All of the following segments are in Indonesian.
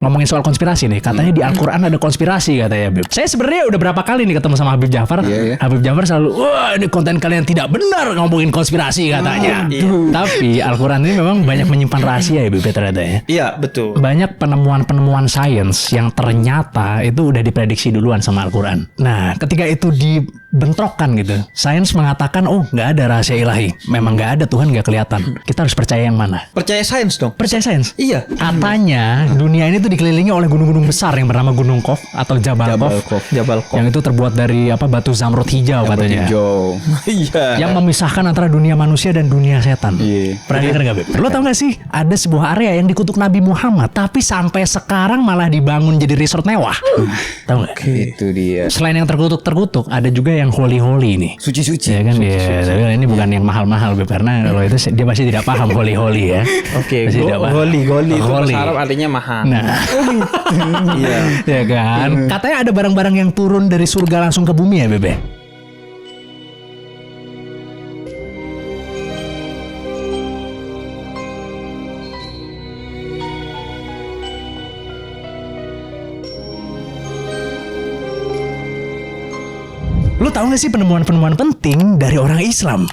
ngomongin soal konspirasi nih, katanya di Al-Quran ada konspirasi katanya, Habib. Saya sebenarnya udah berapa kali nih ketemu sama Habib Ja'far. Habib Ja'far selalu, wah ini konten kalian tidak benar ngomongin konspirasi katanya. Tapi Al-Quran ini memang banyak menyimpan rahasia ya, Habib, ternyata ya. Iya, betul. Banyak penemuan-penemuan sains yang ternyata itu udah diprediksi duluan sama Al-Quran. Nah, ketika itu dibentrokkan gitu, sains mengatakan, oh nggak ada rahasia ilahi, memang nggak ada, Tuhan nggak kelihatan. Kita harus percaya yang mana? Percaya sains dong. Percaya sains. Iya. Katanya dunia ini tuh dikelilingi oleh gunung-gunung besar yang bernama Gunung Qaf atau Jabal Qaf. Jabal Qaf. Yang itu terbuat dari batu zamrud hijau katanya. Iya. Yang memisahkan antara dunia manusia dan dunia setan. Pernah dengar nggak, Beb? Lo tau nggak sih ada sebuah area yang dikutuk Nabi Muhammad, tapi sampai sekarang malah dibangun jadi resort mewah. Tahu nggak? Itu dia. Selain yang terkutuk, ada juga yang holy nih. Suci-suci. Ya kan dia. Tapi ini bukan yang mahal-mahal, Beb, karena kalau itu dia pasti tidak paham holy ya. Oke. Holy itu bahasa Arab artinya mahal. Nah. Iya. Ya kan. Katanya ada barang-barang yang turun dari surga langsung ke bumi ya, Bebe. Lu tahu gak sih penemuan-penemuan penting dari orang Islam?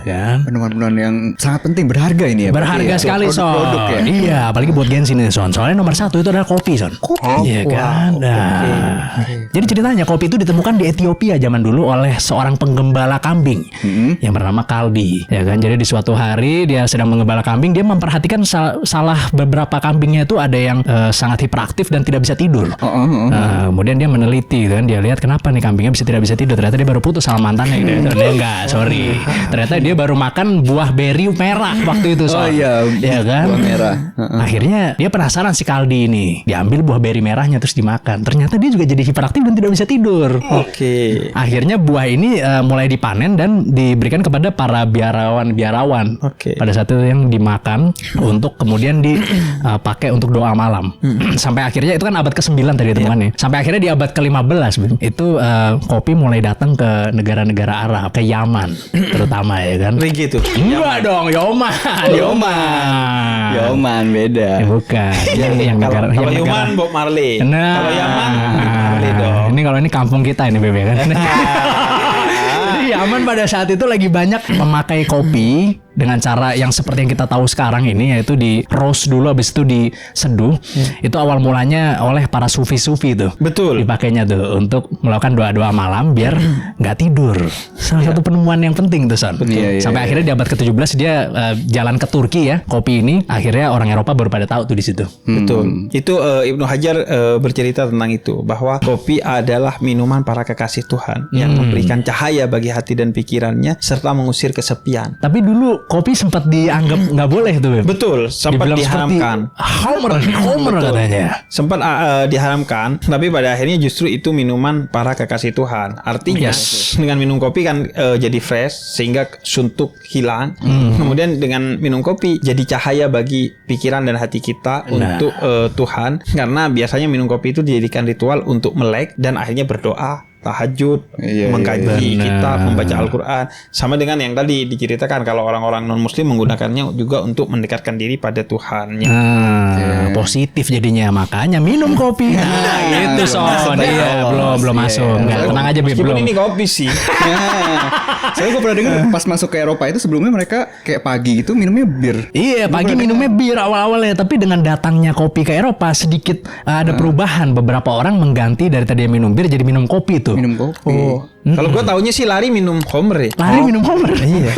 Kan? Penemuan-penemuan yang sangat penting, berharga ini ya. Berharga sekali, Son. Produk ya. Iya, apalagi buat Gen Z nih, Son. Soalnya nomor 1 itu adalah kopi, Son. Iya kan. Nah. Jadi ceritanya kopi itu ditemukan di Ethiopia zaman dulu oleh seorang penggembala kambing yang bernama Kaldi. Ya kan. Jadi di suatu hari dia sedang menggembala kambing, dia memperhatikan salah beberapa kambingnya itu ada yang sangat hiperaktif dan tidak bisa tidur. Kemudian dia meneliti kan, dia lihat kenapa nih kambingnya tidak bisa tidur. Ternyata dia baru putus sama mantannya gitu. Dia enggak, sorry. Ternyata dia baru makan buah beri merah waktu itu, Son. Oh iya, ya kan? Buah merah. Akhirnya dia penasaran si Kaldi ini. Diambil buah beri merahnya terus dimakan. Ternyata dia juga jadi hiperaktif dan tidak bisa tidur. Oke. Akhirnya buah ini mulai dipanen dan diberikan kepada para biarawan. Pada saat itu yang dimakan untuk kemudian dipakai untuk doa malam. Sampai akhirnya itu kan abad ke-9 tadi teman-teman. Sampai akhirnya di abad ke-15 itu kopi mulai datang ke negara-negara Arab, ke Yaman terutama ya kan. Rigi tuh. Enggak dong, Yoman beda. Bukan. Yang negara. Kalau Yoman Bob Marley. Nah, kalau Yaman Marley dong. Ini kalau ini kampung kita ini, Bebe kan. Jadi Yaman pada saat itu lagi banyak memakai kopi dengan cara yang seperti yang kita tahu sekarang ini, yaitu di roast dulu, habis itu diseduh. Itu awal mulanya oleh para sufi-sufi tuh. Betul. Dipakainya tuh untuk melakukan doa-doa malam biar nggak tidur. Salah satu penemuan yang penting tuh, Son. Sampai akhirnya di abad ke-17 dia jalan ke Turki ya, kopi ini. Akhirnya orang Eropa baru pada tahu tuh di situ. Betul. Itu Ibnu Hajar bercerita tentang itu, bahwa kopi adalah minuman para kekasih Tuhan yang memberikan cahaya bagi hati dan pikirannya serta mengusir kesepian. Tapi dulu kopi sempat dianggap nggak boleh tuh, Beb. Betul, sempat diharamkan. Homer katanya. Sempat diharamkan, tapi pada akhirnya justru itu minuman para kekasih Tuhan. Artinya dengan minum kopi kan jadi fresh sehingga suntuk hilang. Kemudian dengan minum kopi jadi cahaya bagi pikiran dan hati kita untuk Tuhan. Karena biasanya minum kopi itu dijadikan ritual untuk melek dan akhirnya berdoa, tahajud, mengkaji kita, membaca Al-Quran. Sama dengan yang tadi diceritakan, kalau orang-orang non-muslim menggunakannya juga untuk mendekatkan diri pada Tuhannya. Positif jadinya, makanya minum kopi. Itu Son. Iya, belum masuk. Enggak, tenang aja, Beb, belum. Ini kopi sih. Saya gue pernah dengar pas masuk ke Eropa itu sebelumnya mereka kayak pagi gitu minumnya bir. Iya, pagi minumnya bir awal-awalnya, tapi dengan datangnya kopi ke Eropa sedikit ada perubahan. Beberapa orang mengganti dari tadi minum bir jadi minum kopi tuh. Minum kopi. Kalau gue taunya sih lari minum Homer ya. Lari minum Homer. Iya.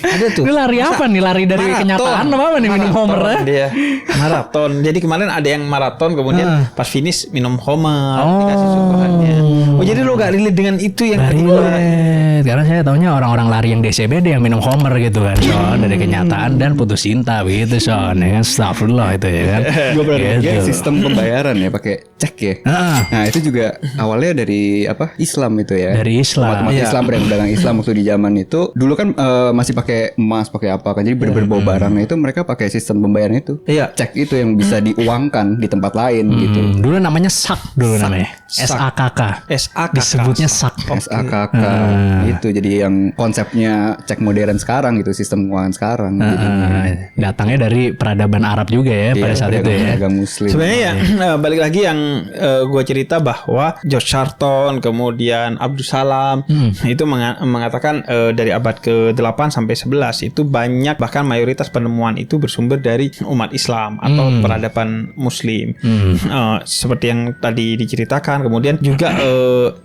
Ada tuh. Ini lari apa nih? Lari dari kenyataan apa nih minum Homer? Dia maraton. Jadi kemarin ada yang maraton kemudian pas finish minum Homer dikasih suguhannya. Oh, jadi lo gak relate dengan itu yang relate. Karena saya taunya orang-orang lari yang DCBD yang minum Homer gitu kan, Son, dari kenyataan dan putus cinta begitu, Son. Ya kan, astagfirullah itu ya kan. Gue pernah dengar sistem pembayaran ya pakai cek ya. Nah, itu juga awalnya dari Islam itu ya. Dari Islam. Umat Islam, brand dagang Islam waktu di zaman itu dulu kan masih pakai pakai emas, pakai apa kan. Jadi bener-bener bawa barangnya itu mereka pakai sistem pembayaran itu. Iya. Cek itu yang bisa diuangkan di tempat lain gitu. Dulu namanya SAK dulu namanya. SAKK. SAKK. Disebutnya SAK. SAKK itu jadi yang konsepnya cek modern sekarang gitu, sistem keuangan sekarang. Datangnya dari peradaban Arab juga ya pada saat itu ya. Agama Muslim. Sebenarnya ya balik lagi yang gue cerita bahwa George Charton kemudian Abdul Salam itu mengatakan dari abad ke-8 sampai 11 itu banyak, bahkan mayoritas penemuan itu bersumber dari umat Islam atau peradaban Muslim. Seperti yang tadi diceritakan, kemudian juga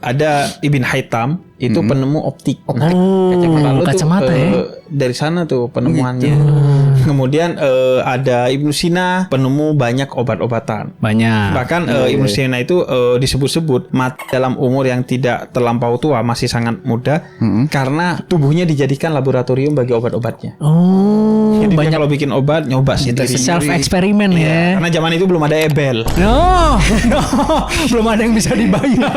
ada Ibn Haytham itu penemu optik. Kacamata ya. Dari sana tuh penemuannya. Kemudian ada Ibnu Sina, penemu banyak obat-obatan. Banyak. Bahkan Ibnu Sina itu disebut-sebut mati dalam umur yang tidak terlampau tua, masih sangat muda, karena tubuhnya dijadikan laboratorium bagi obat-obatnya. Jadi banyak kalau bikin obat nyoba sendiri. Self eksperimen ya. Karena zaman itu belum ada ebel. No, belum ada yang bisa dibayar.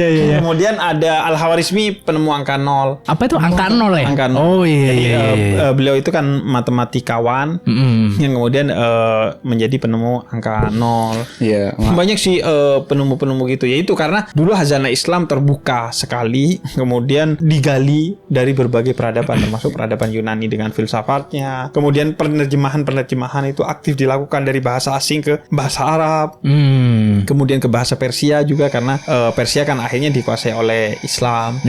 Iya. Kemudian ada Al-Hawarizmi, penemu angka 0. Apa itu angka 0 ya? Angka 0. Oh iya. Jadi, beliau itu kan matematikawan yang kemudian menjadi penemu angka 0. Iya. Banyak sih penemu-penemu gitu. Yaitu karena dulu khazanah Islam terbuka sekali, kemudian digali dari berbagai peradaban, termasuk peradaban Yunani dengan filsafatnya. Kemudian penerjemahan itu aktif dilakukan dari bahasa asing ke bahasa Arab. Kemudian ke bahasa Persia juga, karena Persia kan akhirnya dikuasai oleh Islam.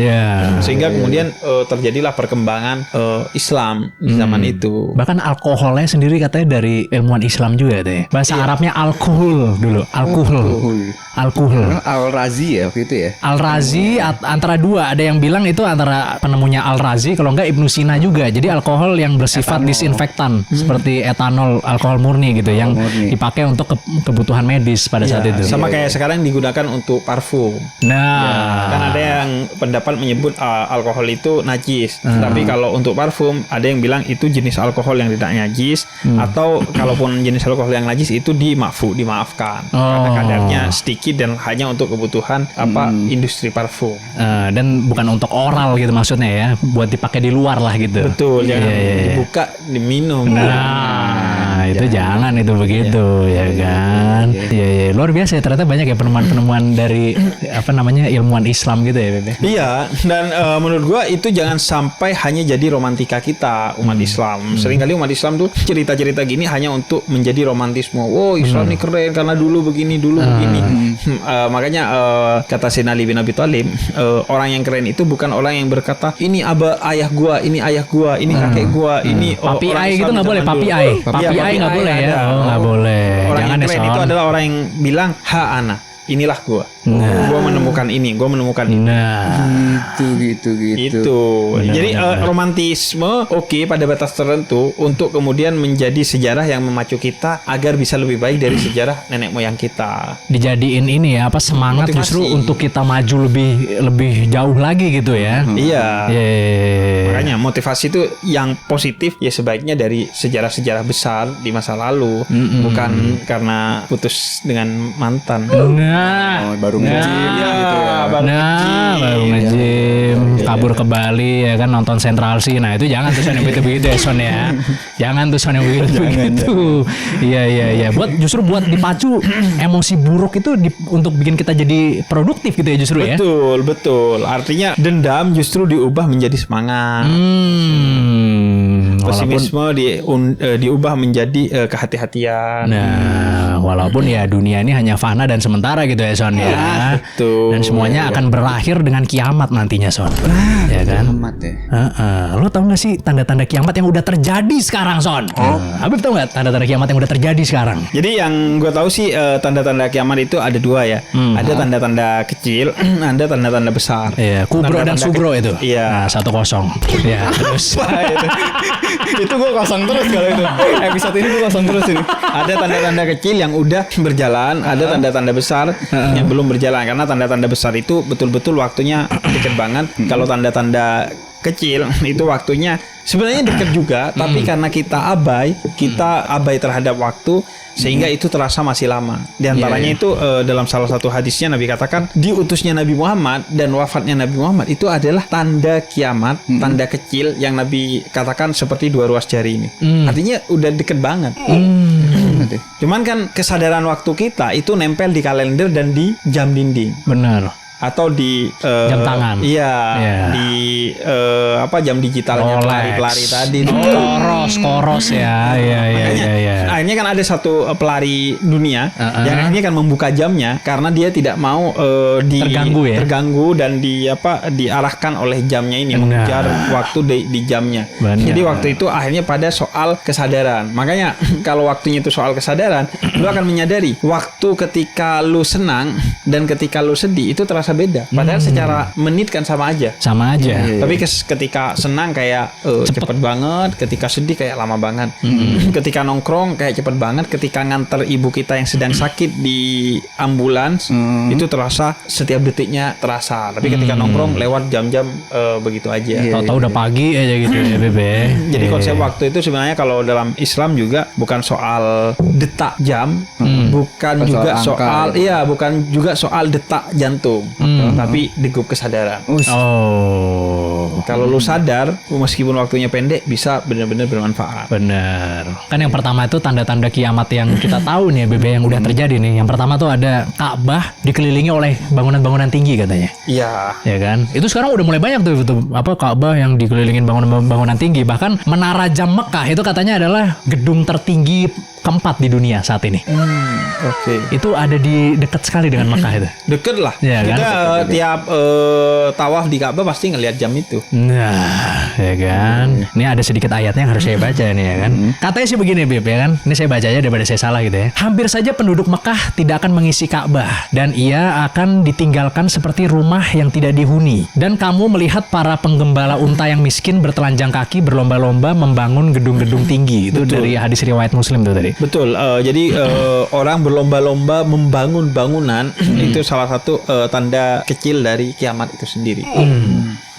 Sehingga kemudian terjadilah perkembangan Islam di zaman itu. Bahkan alkoholnya sendiri katanya dari ilmuwan Islam juga deh. Bahasa Arabnya alkohol dulu. Alkohol. Al-Razi ya waktu itu ya. Al-Razi antara dua, ada yang bilang itu antara penemunya Al-Razi, kalau enggak Ibnu Sina juga. Jadi alkohol yang bersifat disinfektan seperti etanol, alkohol murni gitu, yang dipakai untuk kebutuhan medis pada saat itu. Sama kayak sekarang digunakan untuk parfum. Kan ada yang pendapat menyebut alkohol itu najis. Tapi kalau untuk parfum ada yang bilang itu jenis alkohol yang tidak najis, atau kalaupun jenis alkohol yang najis itu dimaafkan karena kadarnya sedikit dan hanya untuk kebutuhan industri parfum. Dan bukan untuk oral gitu maksudnya ya, buat dipakai di luar lah gitu. Betul, jangan dibuka diminum. Itu jangan itu begitu ya kan. Iya, luar biasa ya, ternyata banyak ya penemuan-penemuan dari ilmuwan Islam gitu ya, Bebe. Iya, dan menurut gua itu jangan sampai hanya jadi romantika kita umat Islam. Seringkali umat Islam tuh cerita-cerita gini hanya untuk menjadi romantisme. Oh, Islam ini keren karena dulu begini. Makanya kata Sayyidina Ali bin Abi Thalib, orang yang keren itu bukan orang yang berkata ini ayah gua, ini kakek gua, ini papi orang ai Islam gitu nggak boleh, papi ai nggak boleh ya. Nggak boleh. Orang Jangan yang keren itu adalah orang yang bilang ana, inilah gua. Gua menemukan ini. Gitu. Jadi romantisme pada batas tertentu untuk kemudian menjadi sejarah yang memacu kita agar bisa lebih baik dari sejarah nenek moyang kita. Dijadiin ini ya, semangat motivasi. Justru untuk kita maju lebih jauh lagi gitu ya. Iya. Makanya motivasi itu yang positif ya sebaiknya dari sejarah-sejarah besar di masa lalu, bukan karena putus dengan mantan. Baru nge-gym gitu ya. Baru nge-gym, kabur ke Bali ya kan, nonton Central Sea. Nah itu jangan tuh Son yang begitu ya Son ya. Jangan tuh Son yang begitu. Iya. Justru buat dipacu emosi buruk itu untuk bikin kita jadi produktif gitu ya justru ya. Betul. Artinya dendam justru diubah menjadi semangat. Pesimisme diubah menjadi kehati-hatian. Nah, walaupun ya dunia ini hanya fana dan sementara gitu ya Son ya. Betul. Dan semuanya akan berakhir dengan kiamat nantinya Son. Ya kan? Kiamat ya. Lo tau gak sih tanda-tanda kiamat yang udah terjadi sekarang Son? Habib tau gak tanda-tanda kiamat yang udah terjadi sekarang? Jadi yang gue tahu sih tanda-tanda kiamat itu ada dua ya. Ada tanda-tanda kecil, ada tanda-tanda besar. Iya, kubro dan subro itu. Iya. Nah, 1-0. Ya, terus. Itu gue kosong terus kalau itu. Episode ini gue kosong terus ini. Ada tanda-tanda kecil yang udah berjalan, ada tanda-tanda besar yang belum berjalan, karena tanda-tanda besar itu betul-betul waktunya deket banget. Kalau tanda-tanda kecil itu waktunya sebenarnya dekat juga, tapi karena kita abai terhadap waktu sehingga itu terasa masih lama. Di antaranya itu dalam salah satu hadisnya Nabi katakan diutusnya Nabi Muhammad dan wafatnya Nabi Muhammad itu adalah tanda kiamat, tanda kecil yang Nabi katakan seperti 2 ruas jari ini. Artinya udah deket banget. Cuman kan kesadaran waktu kita itu nempel di kalender dan di jam dinding. Benar. Atau di jam tangan. Iya, di jam digitalnya pelari-pelari tadi. Koros ya. Iya. Akhirnya kan ada satu pelari dunia yang akhirnya kan membuka jamnya karena dia tidak mau terganggu dan diarahkan oleh jamnya ini, mengejar waktu di jamnya. Benar. Jadi waktu itu akhirnya pada soal kesadaran. Makanya kalau waktunya itu soal kesadaran, lu akan menyadari waktu ketika lu senang dan ketika lu sedih itu terasa beda. Padahal secara menit kan sama aja. Tapi ketika senang kayak cepet banget, ketika sedih kayak lama banget. Ketika nongkrong kayak cepet banget, ketika nganter ibu kita yang sedang sakit di ambulans itu terasa setiap detiknya terasa. Tapi ketika nongkrong lewat jam-jam begitu aja. Tahu-tahu udah pagi aja gitu ya, Bebe. Jadi konsep waktu itu sebenarnya kalau dalam Islam juga bukan soal detak jam, bukan juga soal bukan juga soal detak jantung. Tapi degup kesadaran. Kalau lu sadar, meskipun waktunya pendek, bisa benar-benar bermanfaat. Benar. Kan yang pertama itu tanda-tanda kiamat yang kita tahu nih, Bebe, yang udah terjadi nih. Yang pertama tuh ada Ka'bah dikelilingi oleh bangunan-bangunan tinggi katanya. Iya. Ya kan? Itu sekarang udah mulai banyak tuh Ka'bah yang dikelilingin bangunan-bangunan tinggi. Bahkan Menara Jam Mekah itu katanya adalah gedung tertinggi keempat di dunia saat ini. Itu ada di dekat sekali dengan Mekah itu. Deket lah. Ya, kita kan? Tiap tawaf di Ka'bah pasti ngelihat jam itu. Nah, ya kan. Ini ada sedikit ayatnya yang harus saya baca nih ya kan. Katanya sih begini, Bib, ya kan. Ini saya baca aja daripada saya salah gitu ya. Hampir saja penduduk Mekah tidak akan mengisi Ka'bah dan ia akan ditinggalkan seperti rumah yang tidak dihuni. Dan kamu melihat para penggembala unta yang miskin bertelanjang kaki berlomba-lomba membangun gedung-gedung tinggi. Itu dari hadis riwayat Muslim tuh tadi. Betul. Jadi orang berlomba-lomba membangun bangunan itu salah satu tanda kecil dari kiamat itu sendiri.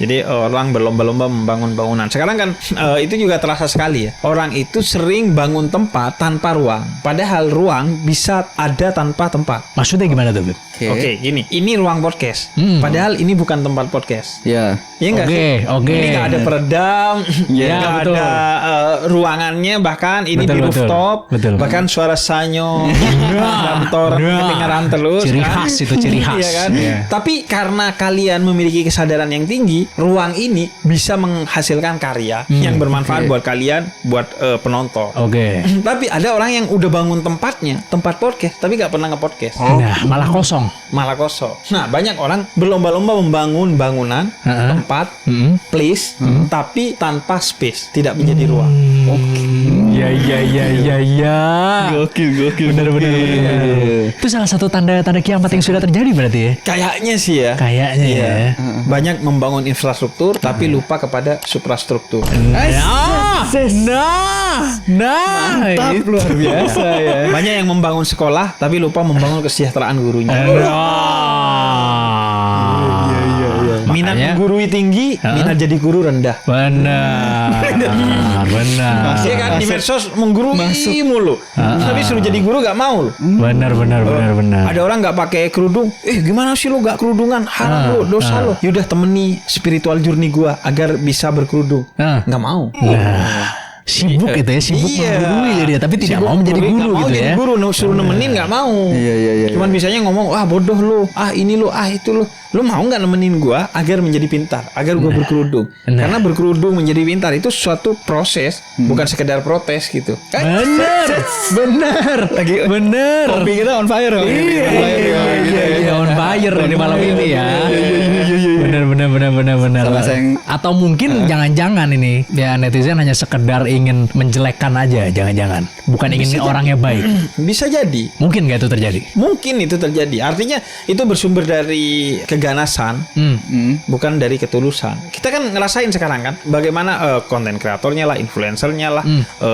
Jadi orang berlomba-lomba membangun bangunan. Sekarang kan itu juga terasa sekali ya. Orang itu sering bangun tempat tanpa ruang. Padahal ruang bisa ada tanpa tempat. Maksudnya gimana tuh, Bib? Oke, gini. Ini ruang podcast. Padahal ini bukan tempat podcast. Ya. Iya nggak sih? Ini nggak ada peredam, nggak ada ruangannya, bahkan ini di rooftop, bahkan suara sanyo, kantor kedengaran terus. Ciri khas itu, ciri khas. Iya kan? Tapi karena kalian memiliki kesadaran yang tinggi, ruang ini bisa menghasilkan karya yang bermanfaat buat kalian, buat penonton. Tapi ada orang yang udah bangun tempatnya, tempat podcast, tapi nggak pernah nge-podcast. Nah, malah kosong. Nah, banyak orang berlomba-lomba membangun bangunan, tempat, place, tapi tanpa space, tidak menjadi ruang. Ya. Gokil. Benar. Itu salah satu tanda-tanda kiamat yang sudah terjadi berarti ya? Kayaknya sih ya. Kayaknya ya. Banyak membangun infrastruktur tapi lupa kepada suprastruktur. Mantap, luar biasa ya. Banyak yang membangun sekolah tapi lupa membangun kesejahteraan gurunya. Minat menggurui tinggi, minat jadi guru rendah. Benar. Iya kan, di medsos menggurui mulu. Tapi suruh jadi guru gak mau loh. Benar. Ada orang gak pakai kerudung. Gimana sih lo gak kerudungan? Haram lo, dosa lo. Yaudah temeni spiritual journey gua agar bisa berkerudung. Gak mau. Sibuk gitu ya, sibuk menggurui jadi, tapi tidak mau menjadi guru gitu ya. Guru suruh nemenin nggak mau. Iya. Cuman bisanya ngomong, bodoh lu, ini lu, itu lu. Lu mau nggak nemenin gua agar menjadi pintar, agar gua berkerudung? Karena berkerudung menjadi pintar itu suatu proses, bukan sekedar protes gitu. Benar. Kopi kita on fire. Iya, on fire di malam ini ya. Benar. Atau mungkin jangan-jangan ini ya netizen hanya sekedar ingin menjelekkan aja, jangan-jangan. Bukan ingin orangnya baik. Bisa jadi. Mungkin nggak itu terjadi? Mungkin itu terjadi. Artinya itu bersumber dari keganasan, bukan dari ketulusan. Kita kan ngerasain sekarang kan, bagaimana konten kreatornya lah, influencernya lah,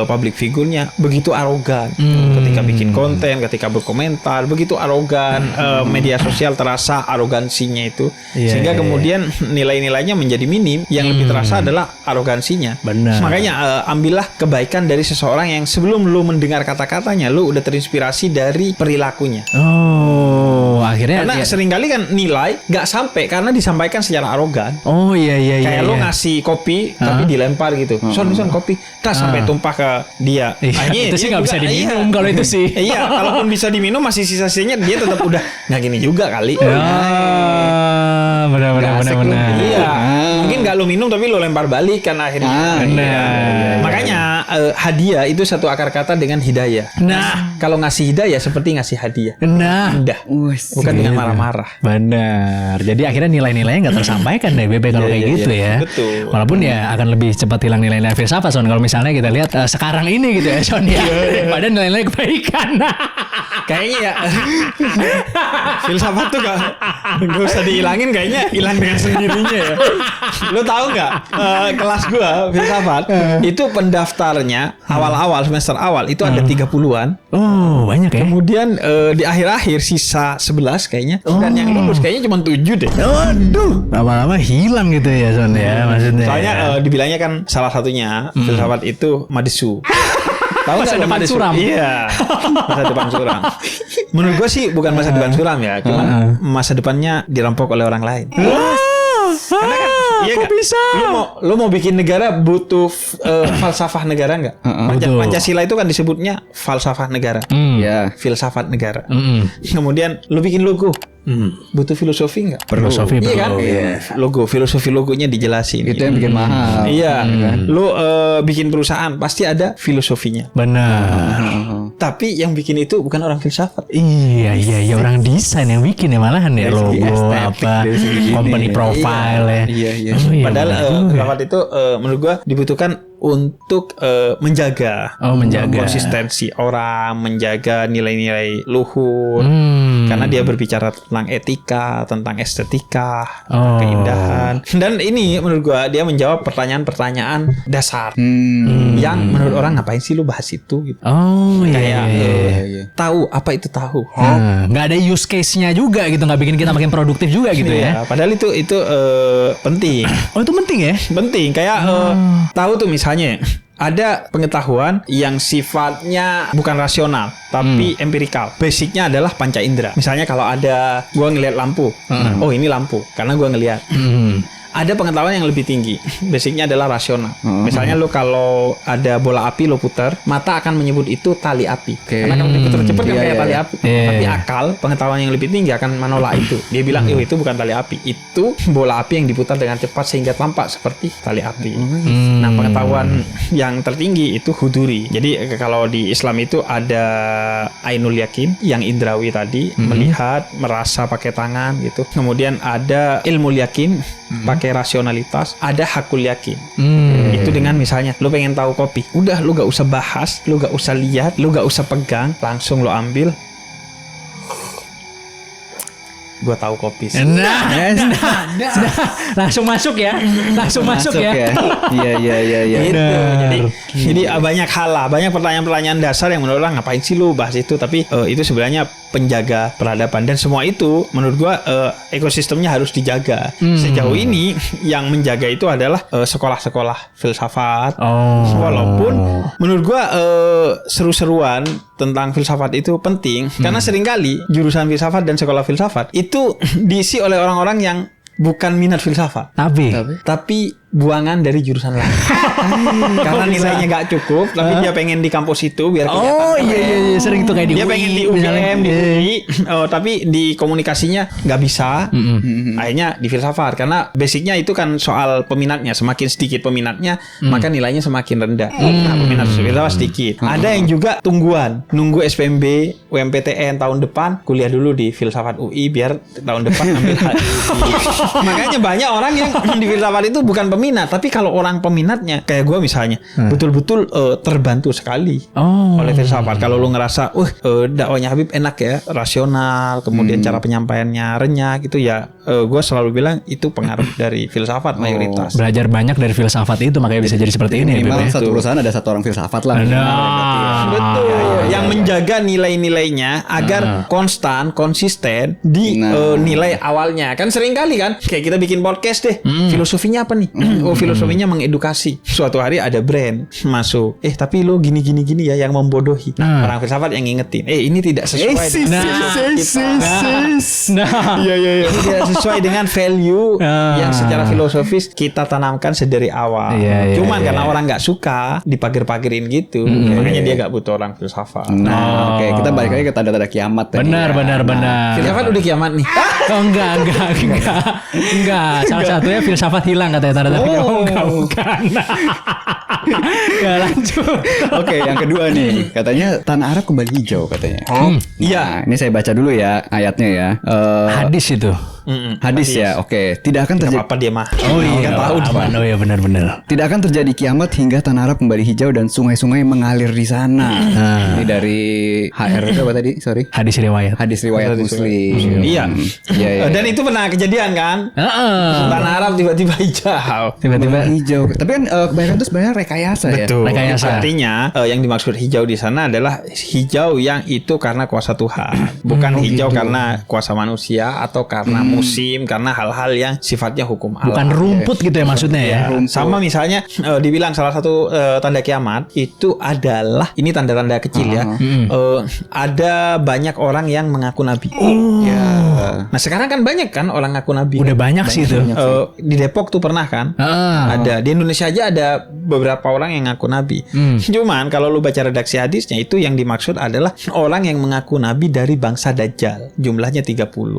public figurnya begitu arogan. Ketika bikin konten, ketika berkomentar, begitu arogan. Media sosial terasa arogansinya itu, sehingga kemudian nilai-nilainya menjadi minim. Yang lebih terasa adalah arogansinya. Benar. Makanya ambillah kebaikan dari seseorang yang sebelum lu mendengar kata-katanya, lu udah terinspirasi dari perilakunya. Oh, akhirnya Karena seringkali kan nilai nggak sampai karena disampaikan secara arogan. Oh iya. Kayak lu ngasih kopi tapi dilempar gitu. Son kopi, sampai tumpah ke dia. Akhirnya itu sih nggak bisa diminum kalau itu sih. Iya, kalaupun bisa diminum masih sisa-sisanya dia tetap udah nggak gini juga kali. Benar. Iya, mungkin nggak lu minum tapi lu lempar balik kan akhirnya. Makanya hadiah itu satu akar kata dengan hidayah. Nah, kalau ngasih hidayah seperti ngasih hadiah. Indah. Bukan dengan marah-marah. Benar. Jadi akhirnya nilai-nilainya nggak tersampaikan deh Bebe kalau kayak gitu ya. Betul. Walaupun ya akan lebih cepat hilang nilai-nilai filsafat Son. Kalau misalnya kita lihat sekarang ini gitu ya Son ya. Daripada nilai-nilai kebaikan. Kayaknya ya filsafat tuh gak usah dihilangin, kayaknya hilang dengan sendirinya ya. Lo tahu nggak kelas gua filsafat itu pendaftarnya awal-awal semester awal itu ada 30-an. Oh banyak ya. Kemudian di akhir-akhir sisa 11 kayaknya. Dan yang lulus kayaknya cuma 7 deh. Waduh, lama-lama hilang gitu ya Son ya maksudnya. Soalnya dibilangnya kan salah satunya filsafat itu madesu. Tahu masa depan suram. Iya. Masa depan suram. Menurut gue sih bukan masa depan suram ya, cuman masa depannya dirampok oleh orang lain. Karena kan kok bisa? Lu mau bikin negara butuh falsafah negara enggak? Pancasila itu kan disebutnya falsafah negara. Filsafat negara. Kemudian lu bikin logo. Butuh filosofi nggak? Filosofi iya kan? Logo, filosofi logonya dijelasin. Itu yang bikin mahal. Iya. Lu bikin perusahaan pasti ada filosofinya. Benar. Tapi yang bikin itu bukan orang filsafat. Iya orang desain yang bikin ya malahan ya logo apa company profile ya. Iya. Padahal filsafat itu menurut gua dibutuhkan untuk menjaga konsistensi orang, menjaga nilai-nilai luhur. Karena dia berbicara tentang etika, tentang estetika, keindahan. Dan ini menurut gua dia menjawab pertanyaan-pertanyaan dasar yang menurut orang ngapain sih lu bahas itu gitu. Kayak tahu apa itu tahu. Nggak ada use case-nya juga gitu, nggak bikin kita makin produktif juga gitu ya. Padahal itu penting. Oh itu penting ya? Penting. Kayak tahu tuh misalnya ada pengetahuan yang sifatnya bukan rasional tapi empirikal. Basicnya adalah panca indera. Misalnya kalau ada gua ngelihat lampu, oh ini lampu karena gua ngelihat. Ada pengetahuan yang lebih tinggi. Basicnya adalah rasional. Misalnya lu kalau ada bola api lu putar, mata akan menyebut itu tali api. Karena kalau diputar cepat kan kayak tali api. Tapi akal, pengetahuan yang lebih tinggi akan menolak itu. Dia bilang, itu bukan tali api. Itu bola api yang diputar dengan cepat sehingga tampak seperti tali api. Nah, pengetahuan yang tertinggi itu huduri. Jadi kalau di Islam itu ada ainul yakin yang indrawi tadi, melihat, merasa pakai tangan gitu. Kemudian ada ilmu yakin, pakai rasionalitas, ada hakul yakin. Itu dengan misalnya lu pengen tahu kopi, udah lu gak usah bahas, lu gak usah lihat, lu gak usah pegang, langsung lu ambil. Gua tahu kopi sih. Langsung masuk ya. Iya. Gitu. Jadi banyak hal lah, banyak pertanyaan-pertanyaan dasar yang menurut orang ngapain sih lu bahas itu, tapi itu sebenarnya penjaga peradaban, dan semua itu menurut gua ekosistemnya harus dijaga. Sejauh ini yang menjaga itu adalah sekolah-sekolah filsafat. Walaupun menurut gua seru-seruan tentang filsafat itu penting karena seringkali jurusan filsafat dan sekolah filsafat itu diisi oleh orang-orang yang bukan minat filsafat, tapi buangan dari jurusan lain. Karena nilainya gak cukup, tapi dia pengen di kampus itu biar kelihatan. Iya, sering tuh kayak di dia UI, pengen di UGM, di UI, tapi di komunikasinya nggak bisa. Akhirnya di filsafat karena basicnya itu kan soal peminatnya. Semakin sedikit peminatnya, maka nilainya semakin rendah. Nah, peminat filsafat sedikit. Ada yang juga tungguan, nunggu SPMB, UMPTN tahun depan, kuliah dulu di filsafat UI biar tahun depan ambil Makanya banyak orang yang di filsafat itu bukan peminat. Tapi kalau orang peminatnya kayak gue misalnya, betul-betul terbantu sekali oleh filsafat. Kalau lu ngerasa, dakwahnya Habib enak ya, rasional, kemudian cara penyampaiannya renyah gitu ya, gue selalu bilang itu pengaruh dari filsafat mayoritas. Belajar banyak dari filsafat itu makanya bisa jadi seperti ini. Minimal Ya, satu perusahaan ada satu orang filsafat lah. Betul. Yang menjaga nilai-nilainya agar konsisten di nilai awalnya. Kan sering kali kan kayak kita bikin podcast deh. Filosofinya apa nih? Filosofinya mengedukasi. Suatu hari ada brand masuk. Tapi lo gini ya yang membodohi. Orang filsafat yang ngingetin. Ini tidak sesuai tidak sesuai dengan value yang secara filosofis kita tanamkan sedari awal. Cuman karena orang nggak suka dipager-pagerin gitu, makanya dia nggak butuh orang filsafat. Oke, kita balik lagi ke tanda-tanda kiamat tadi. Benar. Filsafat udah kiamat nih. Oh enggak. Salah satunya filsafat hilang katanya tanda-tanda kiamat. Bukan. Ya lanjut. Oke, yang kedua nih, katanya tanah Arab kembali hijau katanya. Iya. Ini saya baca dulu ya ayatnya ya. Hadis itu. Hadis ya, oke. Tidak akan terjadi. Apa dia mah? Oh iya, oh iya benar. Tidak akan terjadi kiamat hingga tanah Arab kembali hijau dan sungai-sungai mengalir di sana. Ini dari HR itu apa tadi? Sorry. Hadis riwayat. Hadis riwayat Muslim. Iya. Dan itu pernah kejadian kan? Tanah Arab tiba-tiba hijau. Tiba-tiba hijau. Tapi kan kebanyakan itu sebenarnya rekayasa ya. Betul. Rekayasa. Artinya yang dimaksud hijau di sana adalah hijau yang itu karena kuasa Tuhan, bukan hijau karena kuasa manusia atau karena musim, karena hal-hal yang sifatnya hukum alam. Bukan rumput gitu ya maksudnya ya. Sama misalnya dibilang salah satu tanda kiamat itu adalah ini tanda-tanda kecil ya. Ada banyak orang yang mengaku nabi. Nah sekarang kan banyak kan orang ngaku nabi. Udah banyak sih itu. Di Depok tuh pernah kan? Ada di Indonesia aja ada beberapa orang yang ngaku nabi. Cuman kalau lu baca redaksi hadisnya itu yang dimaksud adalah orang yang mengaku nabi dari bangsa Dajjal. Jumlahnya 30.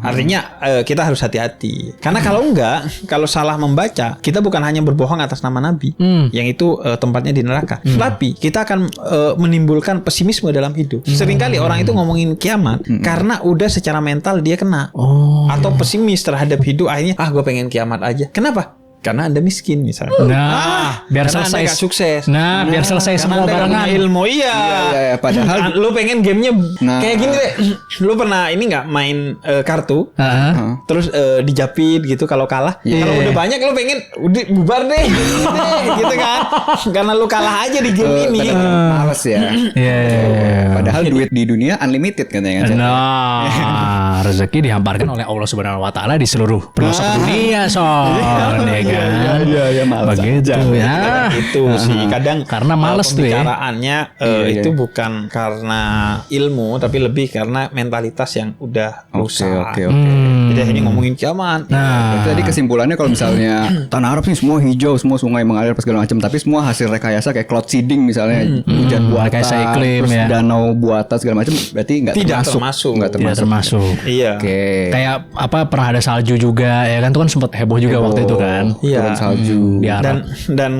Artinya kita harus hati-hati. Karena kalau salah membaca, kita bukan hanya berbohong atas nama nabi, yang itu tempatnya di neraka. Tapi kita akan menimbulkan pesimisme dalam hidup. Seringkali orang itu ngomongin kiamat karena udah secara mental dia kena. Atau pesimis terhadap hidup, akhirnya gue pengen kiamat aja. Kenapa? Karena Anda miskin misalnya. Biar karena selesai Anda gak sukses. Biar selesai semua barengan. Ilmu Padahal lu pengen gamenya kayak gini deh. Lu pernah ini nggak main kartu? Terus dijapit gitu kalau kalah. Kalau udah banyak lu pengen udah bubar deh, gitu kan? Karena lu kalah aja di game ini. Males ya. Padahal duit di dunia unlimited katanya kan. Rezeki dihamparkan oleh Allah Subhanahu wa taala di seluruh pelosok dunia, Iya, malas begitu ya. Itu sih kadang karena males tuh ya. Pembicaraannya itu bukan karena ilmu tapi lebih karena mentalitas yang udah rusak. Jadi akhirnya ngomongin kiamat. Jadi kesimpulannya kalau misalnya tanah Arab nih semua hijau, semua sungai mengalir segala macam, tapi semua hasil rekayasa kayak cloud seeding misalnya, hujan buatan, rekayasa iklim, terus ya. danau buatan segala macam, berarti nggak termasuk. Tidak termasuk. Iya. Kayak pernah ada salju juga ya kan, itu kan sempat heboh juga waktu itu kan. Turun salju. Dan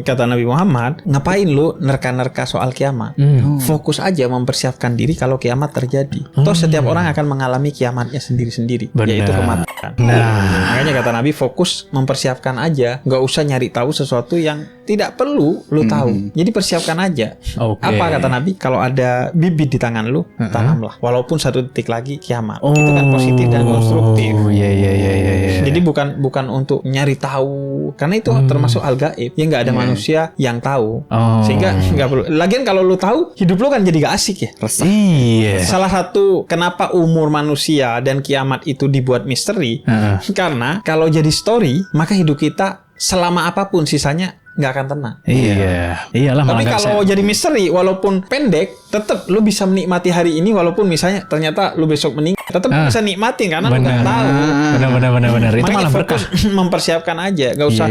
kata Nabi Muhammad, ngapain lu nerka-nerka soal kiamat? Fokus aja mempersiapkan diri kalau kiamat terjadi. Toh setiap orang akan mengalami kiamatnya sendiri-sendiri, yaitu kematian. Makanya kata Nabi, fokus mempersiapkan aja, nggak usah nyari tahu sesuatu yang tidak perlu lu tahu. Jadi persiapkan aja. Apa kata Nabi? Kalau ada bibit di tangan lu, tanamlah. Walaupun 1 detik lagi kiamat. Itu kan positif dan konstruktif. Jadi bukan untuk nyari tahu, karena itu termasuk hal gaib yang nggak ada manusia yang tahu. Sehingga nggak perlu. Lagian kalau lu tahu, hidup lu kan jadi gak asik ya. Salah satu kenapa umur manusia dan kiamat itu dibuat misteri, karena kalau jadi story, maka hidup kita selama apapun sisanya nggak akan tenang. Iyalah. Tapi kalau jadi misteri, walaupun pendek, tetap lu bisa menikmati hari ini, walaupun misalnya ternyata lu besok meninggal, tetap bisa nikmatin karena lu nggak tahu. Benar. Itu malah berkah. Mempersiapkan aja, nggak usah.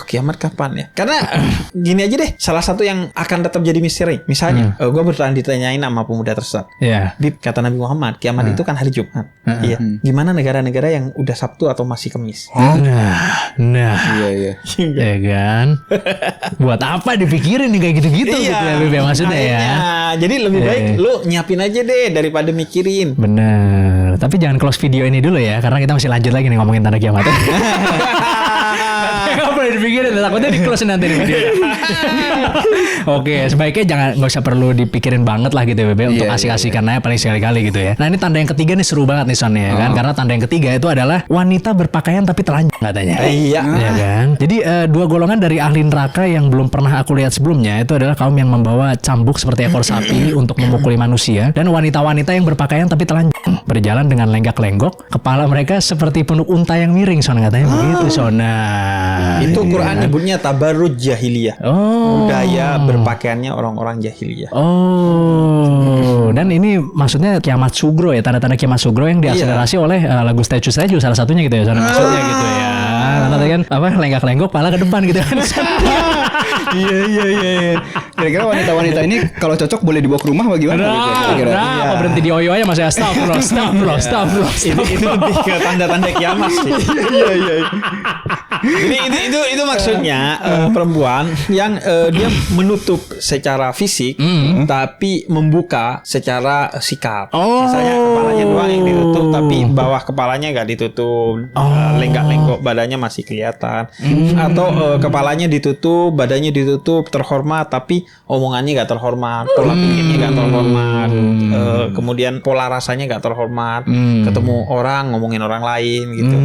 Kiamat kapan ya? Karena gini aja deh, salah satu yang akan tetap jadi misteri. Misalnya, gue bertahan ditanyain sama pemuda tersesat. Bib, kata Nabi Muhammad, kiamat itu kan hari Jumat. Gimana negara-negara yang udah Sabtu atau masih Kamis? Iya. kan. Buat apa dipikirin nih kayak gitu-gitu gitu ya Beb ya, maksudnya ya. Jadi lebih baik lu nyiapin aja deh daripada mikirin. Bener. Tapi jangan close video ini dulu ya, karena kita masih lanjut lagi nih ngomongin tanda kiamat. Gak boleh dipikirin, takutnya di close nanti nih video. Oke, sebaiknya nggak usah perlu dipikirin banget lah gitu ya Bebe, untuk asik-asikan aja paling sekali-kali gitu ya. Nah ini tanda yang ketiga nih seru banget nih Son ya kan, karena tanda yang ketiga itu adalah wanita berpakaian tapi telanjang katanya. Iya. Ya kan. Jadi dua golongan dari ahli neraka yang belum pernah aku lihat sebelumnya itu adalah kaum yang membawa cambuk seperti ekor sapi untuk memukuli manusia, dan wanita-wanita yang berpakaian tapi telanjang berjalan dengan lenggak-lenggok, kepala mereka seperti punuk unta yang miring Son katanya begitu Son. Nah, itu Quran nyebutnya tabarruj jahiliyah. Budaya berpakaiannya orang-orang jahiliyah. Dan ini maksudnya kiamat sugro ya, tanda-tanda kiamat sugro yang diakselerasi oleh lagu Statue salah satunya gitu ya, Son. Maksudnya gitu ya. Karena tadi kan lenggak-lenggok kepala ke depan gitu kan. Iya. Kira-kira wanita-wanita ini kalau cocok boleh dibawa ke rumah bagaimana? Apa berhenti di oyo aja Mas ya? Astagfirullah. Itu lebih ke tanda-tanda kiamat sih. Iya. Jadi itu maksudnya perempuan yang dia menutup secara fisik tapi membuka secara sikap. Misalnya kepalanya doang yang ditutup tapi bawah kepalanya nggak ditutup, lenggak-lenggok badannya masih kelihatan. Atau kepalanya ditutup, badannya ditutup, terhormat tapi omongannya nggak terhormat, pola pikirnya nggak terhormat, kemudian pola rasanya nggak terhormat, ketemu orang ngomongin orang lain gitu.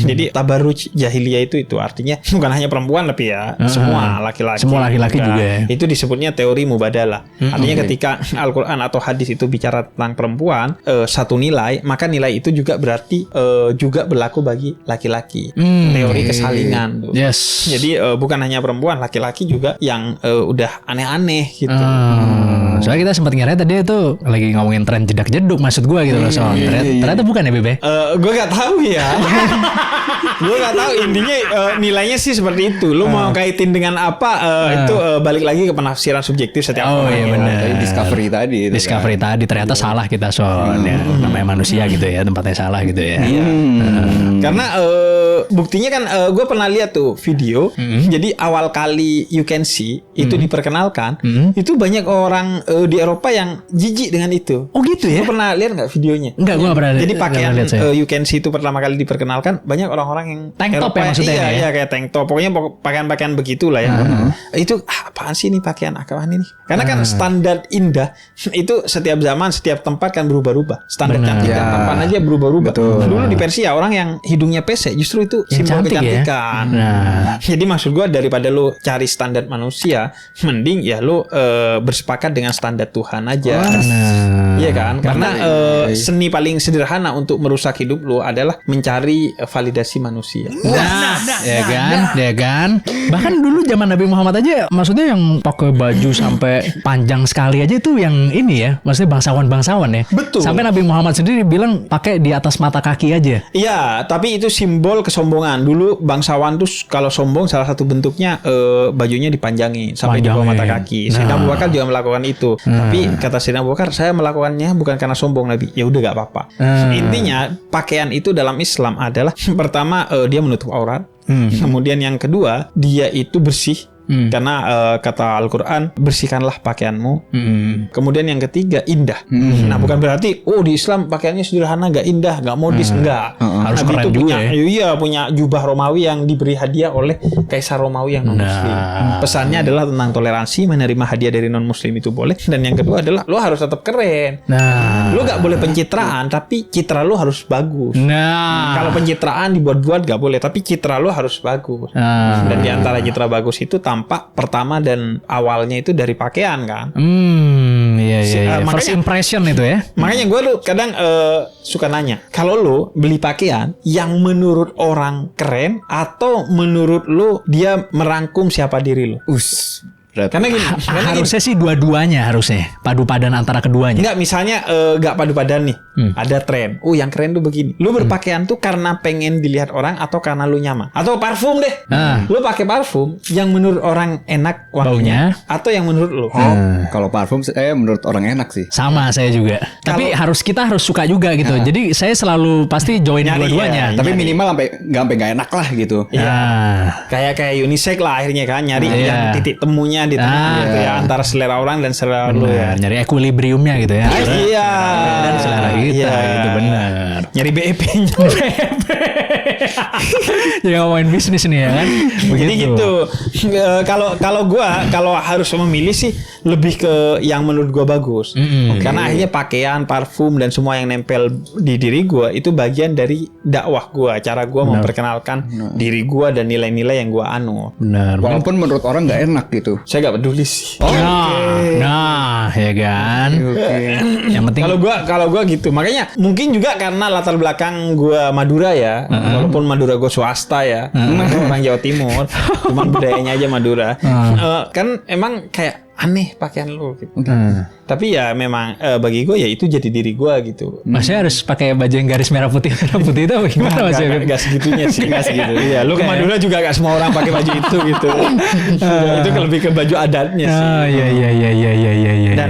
Jadi tabarruj jahiliyah itu artinya bukan hanya perempuan tapi ya semua laki-laki juga ya. Itu disebutnya teori mubadalah. Artinya ketika Al-Quran atau hadis itu bicara tentang perempuan satu nilai, maka nilai itu juga berarti juga berlaku bagi laki-laki. Teori kesalingan. Yes. Jadi bukan hanya perempuan, laki-laki juga yang udah aneh-aneh gitu. Soalnya kita sempat ngira tadi itu lagi ngomongin tren jedak-jeduk maksud gue gitu loh Son. Ternyata bukan ya Bebe? Gue gak tahu ya. Gue gak tahu, intinya nilainya sih seperti itu. Lu mau kaitin dengan apa itu balik lagi ke penafsiran subjektif setiap orang. Iya benar. Discovery tadi ternyata salah kita Son. Ya, namanya manusia gitu ya, tempatnya salah gitu ya. Karena buktinya kan gue pernah lihat tuh video. Jadi awal kali You Can See itu diperkenalkan, itu banyak orang di Eropa yang jijik dengan itu. Oh gitu ya? Lu pernah lihat nggak videonya? Enggak, gue nggak pernah. Jadi pakaian You Can See itu pertama kali diperkenalkan, banyak orang-orang yang tank top Eropa, ya maksudnya ya? Iya kayak tank top. Pokoknya pakaian-pakaian begitulah ya. Itu apaan sih ini pakaian apaan ini? Karena kan standar indah itu setiap zaman, setiap tempat kan berubah-ubah. Standar cantik dan tampan aja berubah-ubah. Dulu di Persia orang yang hidungnya pesek justru itu simbol kecantikan. Ya? Jadi maksud gue daripada lu cari standar manusia, mending ya lu bersepakat dengan standar Tuhan aja. Iya kan? Karena seni paling sederhana untuk merusak hidup lu adalah mencari validasi manusia. Ya kan. Bahkan dulu zaman Nabi Muhammad aja, maksudnya yang pakai baju sampai panjang sekali aja itu yang ini ya, maksudnya bangsawan ya. Betul. Sampai Nabi Muhammad sendiri bilang pakai di atas mata kaki aja. Iya, tapi itu simbol kesombongan. Dulu bangsawan tuh kalau sombong salah satu bentuknya bajunya dipanjangin sampai di bawah mata kaki. Sayyidina Abu Bakar juga melakukan itu. Tapi kata Sayyidina Abu Bakar, saya melakukannya bukan karena sombong Nabi. Ya udah gak apa-apa. Intinya pakaian itu dalam Islam adalah pertama dia menutup aurat. Kemudian yang kedua dia itu bersih. Karena kata Al-Quran bersihkanlah pakaianmu. Kemudian yang ketiga indah. Nah bukan berarti di Islam pakaiannya sederhana, gak indah, gak modis, enggak. Harus Nabi keren itu juga punya jubah Romawi yang diberi hadiah oleh Kaisar Romawi yang non Muslim. Pesannya adalah tentang toleransi, menerima hadiah dari non Muslim itu boleh. Dan yang kedua adalah lo harus tetap keren. Lo gak boleh pencitraan, tapi citra lo harus bagus. Kalau pencitraan dibuat-buat gak boleh, tapi citra lo harus bagus. Dan diantara citra bagus itu tampak pertama dan awalnya itu dari pakaian kan. Iya. First impression itu ya. Makanya gue kadang suka nanya, kalau lo beli pakaian yang menurut orang keren atau menurut lo dia merangkum siapa diri lo? berarti. Karena gini, Harusnya sih dua-duanya harusnya. Padu padan antara keduanya. enggak, misalnya enggak padu padan nih. Ada tren. Yang keren tuh begini. Lu berpakaian tuh karena pengen dilihat orang atau karena lu nyaman? Atau parfum deh. Lu pakai parfum yang menurut orang enak wanginya atau yang menurut lu? Kalau parfum saya menurut orang enak sih. Sama saya juga. Tapi kita harus suka juga gitu. Jadi saya selalu pasti join dua-duanya. Tapi minimal sampai nggak enak lah gitu. Kayak unisex lah akhirnya kan, nyari yang titik temunya di tengah gitu ya, antara selera orang dan selera lu ya. Nyari equilibriumnya gitu ya. Iya. Dan selera kita gitu, benar. Nyari BEP-nya. Jadi ngomongin bisnis nih ya kan. Jadi gitu. Kalau harus memilih sih lebih ke yang menurut gua bagus. Karena akhirnya pakaian, parfum dan semua yang nempel di diri gua itu bagian dari dakwah gua, cara gua memperkenalkan diri gua dan nilai-nilai yang gua anut. Benar. Walaupun menurut orang nggak enak gitu. Saya nggak peduli sih. Nah, ya kan. Yang penting Kalau gua gitu. Makanya mungkin juga karena latar belakang gua Madura ya. Walaupun Madura gua swasta ya. Orang Jawa Timur. Cuman budayanya aja Madura. Kan emang kayak aneh pakaian lu gitu. Tapi ya memang bagi gue ya itu jadi diri gue gitu. Masnya harus pakai baju yang garis merah putih itu apa gimana Mas? Gak segitunya sih. Gak segitu. Iya, lu ke Madura juga gak semua orang pakai baju itu gitu. Itu lebih ke baju adatnya sih. Iya. Dan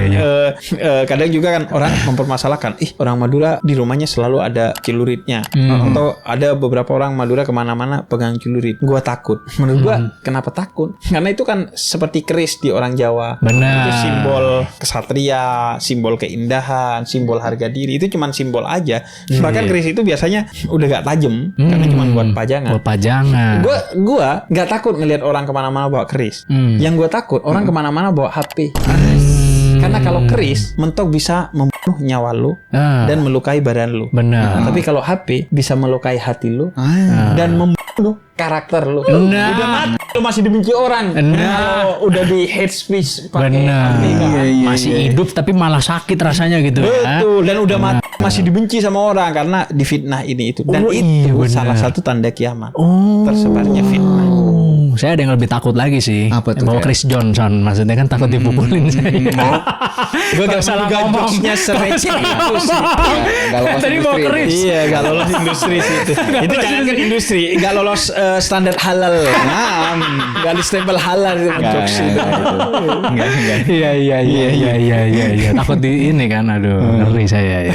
kadang juga kan orang mempermasalahkan, orang Madura di rumahnya selalu ada celuritnya. Atau ada beberapa orang Madura kemana-mana pegang celurit. Gua takut. Menurut gua kenapa takut? Karena itu kan seperti keris di orang Jawa. Benar. Itu simbol kesatria, simbol keindahan, simbol harga diri. Itu cuma simbol aja. Bahkan keris itu biasanya udah gak tajam karena cuma buat pajangan. Buat pajangan. Gua gak takut ngelihat orang kemana-mana bawa keris. Yang gua takut orang kemana-mana bawa HP. Karena kalau keris mentok bisa membunuh nyawa lu dan melukai badan lu. Benar. Tapi kalau HP bisa melukai hati lu dan membunuh karakter lu. Benar. Udah mati lu masih dibenci orang. Kalau udah di hate speech pakai HP kan. Masih hidup tapi malah sakit rasanya gitu ya. Betul. Dan udah mati masih dibenci sama orang karena difitnah ini itu. Dan itu salah satu tanda kiamat. Tersebarnya fitnah. Saya ada yang lebih takut lagi sih. Apa tuh, bawa Chris Johnson, maksudnya kan takut dipukulin saya. Gue gak salah ngomongnya sereceh itu sih. Tadi bawa Chris. Iya, gak lolos industri sih itu. Itu jangan ke industri, gak lolos standar halal. Gak di stempel halal itu jokes itu. Enggak. Iya. Takut di ini kan, aduh, ngeri saya ya.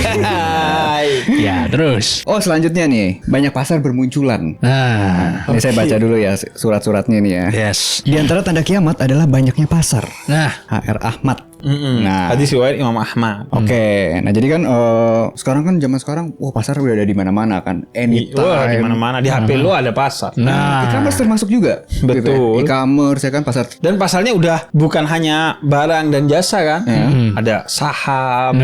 Ya, terus. Oh, selanjutnya nih, banyak pasar bermunculan. Nah, Ini saya baca dulu ya surat-suratnya nih ya. yes. Di antara tanda kiamat adalah banyaknya pasar. Nah, HR Ahmad. Nah, Hadis riwayat Imam Ahmad. Oke, nah jadi kan sekarang kan zaman sekarang, wah pasar udah ada di mana-mana kan, anytime. Wah, di mana-mana di HP lu ada pasar. nah, E-commerce termasuk juga. Betul. Gitu ya. E-commerce ya kan pasar. Dan pasalnya udah bukan hanya barang dan jasa kan, ada saham.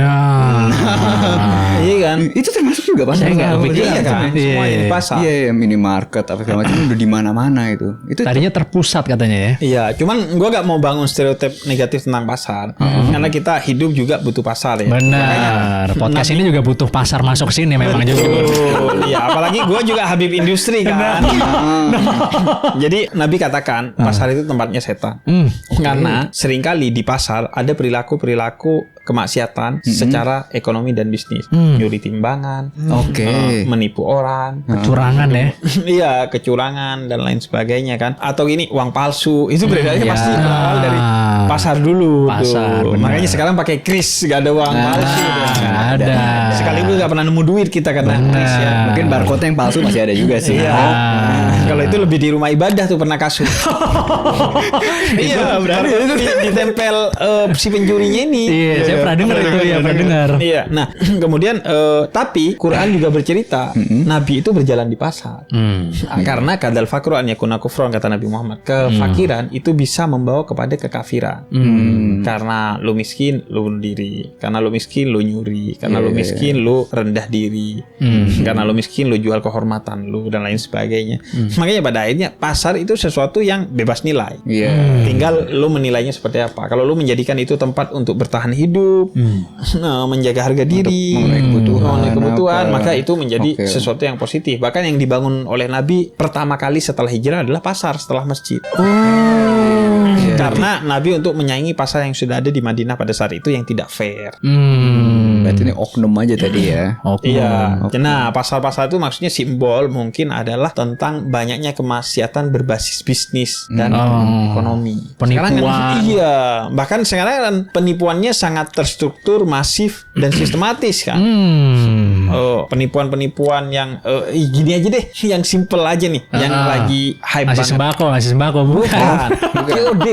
Iya kan. Itu termasuk juga pasar. Saya nggak kepikiran. Iya kan. Iya, Semuanya di iya. pasar. Iya, minimarket apa segala macam udah di mana-mana itu. Itu tadinya terpusat katanya ya. Iya, cuman gua gak mau bangun stereotip negatif tentang pasar. Karena kita hidup juga butuh pasar ya. Benar. Podcast ini juga butuh pasar masuk sini memang juga. Iya, apalagi gua juga Habib industri kan. Jadi Nabi katakan pasar itu tempatnya setan. Karena seringkali di pasar ada perilaku-perilaku kemaksiatan secara ekonomi dan bisnis. Nyuri timbangan, menipu orang, Kecurangan ya. iya, kecurangan dan lain sebagainya kan. Atau gini, uang palsu. Itu beredarnya pasti berawal dari pasar dulu. Pasar, tuh. benar. Makanya sekarang pakai kris, gak ada uang palsu. Nggak ada. Sekaligus gak pernah nemu duit kita karena kris ya. mungkin barcode yang palsu masih ada juga sih. Iya. Kalau itu lebih di rumah ibadah tuh pernah kasus. Iya, berarti itu ditempel si pencurinya ini. Iya, saya pernah dengar itu ya, pernah dengar. Iya. Nah, kemudian tapi Quran juga bercerita Nabi itu berjalan di pasar. Karena kadal fakru an yakuna kufron, kata Nabi Muhammad. Kefakiran itu bisa membawa kepada kekafiran. Karena lu miskin, lu bunuh diri. Karena lu miskin, lu nyuri. Karena lu miskin, lu rendah diri. Karena lu miskin, lu jual kehormatan lu dan lain sebagainya. Makanya pada akhirnya pasar itu sesuatu yang bebas nilai. Tinggal lu menilainya seperti apa. Kalau lu menjadikan itu tempat untuk bertahan hidup, menjaga harga diri, memenuhi kebutuhan, maka itu menjadi sesuatu yang positif. Bahkan yang dibangun oleh Nabi pertama kali setelah hijrah adalah pasar setelah masjid. Karena Nabi untuk menyaingi pasar yang sudah ada di Madinah pada saat itu yang tidak fair. Berarti ini oknum aja tadi ya. Iya. Nah, pasar-pasar itu maksudnya simbol mungkin adalah tentang banyaknya kemaksiatan berbasis bisnis dan ekonomi. Penipuan. Sekarang kan, iya. Bahkan sekarang kan penipuannya sangat terstruktur, masif dan sistematis kan. Penipuan-penipuan yang gini aja deh, yang simple aja nih, yang lagi hype ngasih banget. ngasih sembako bukan. COD.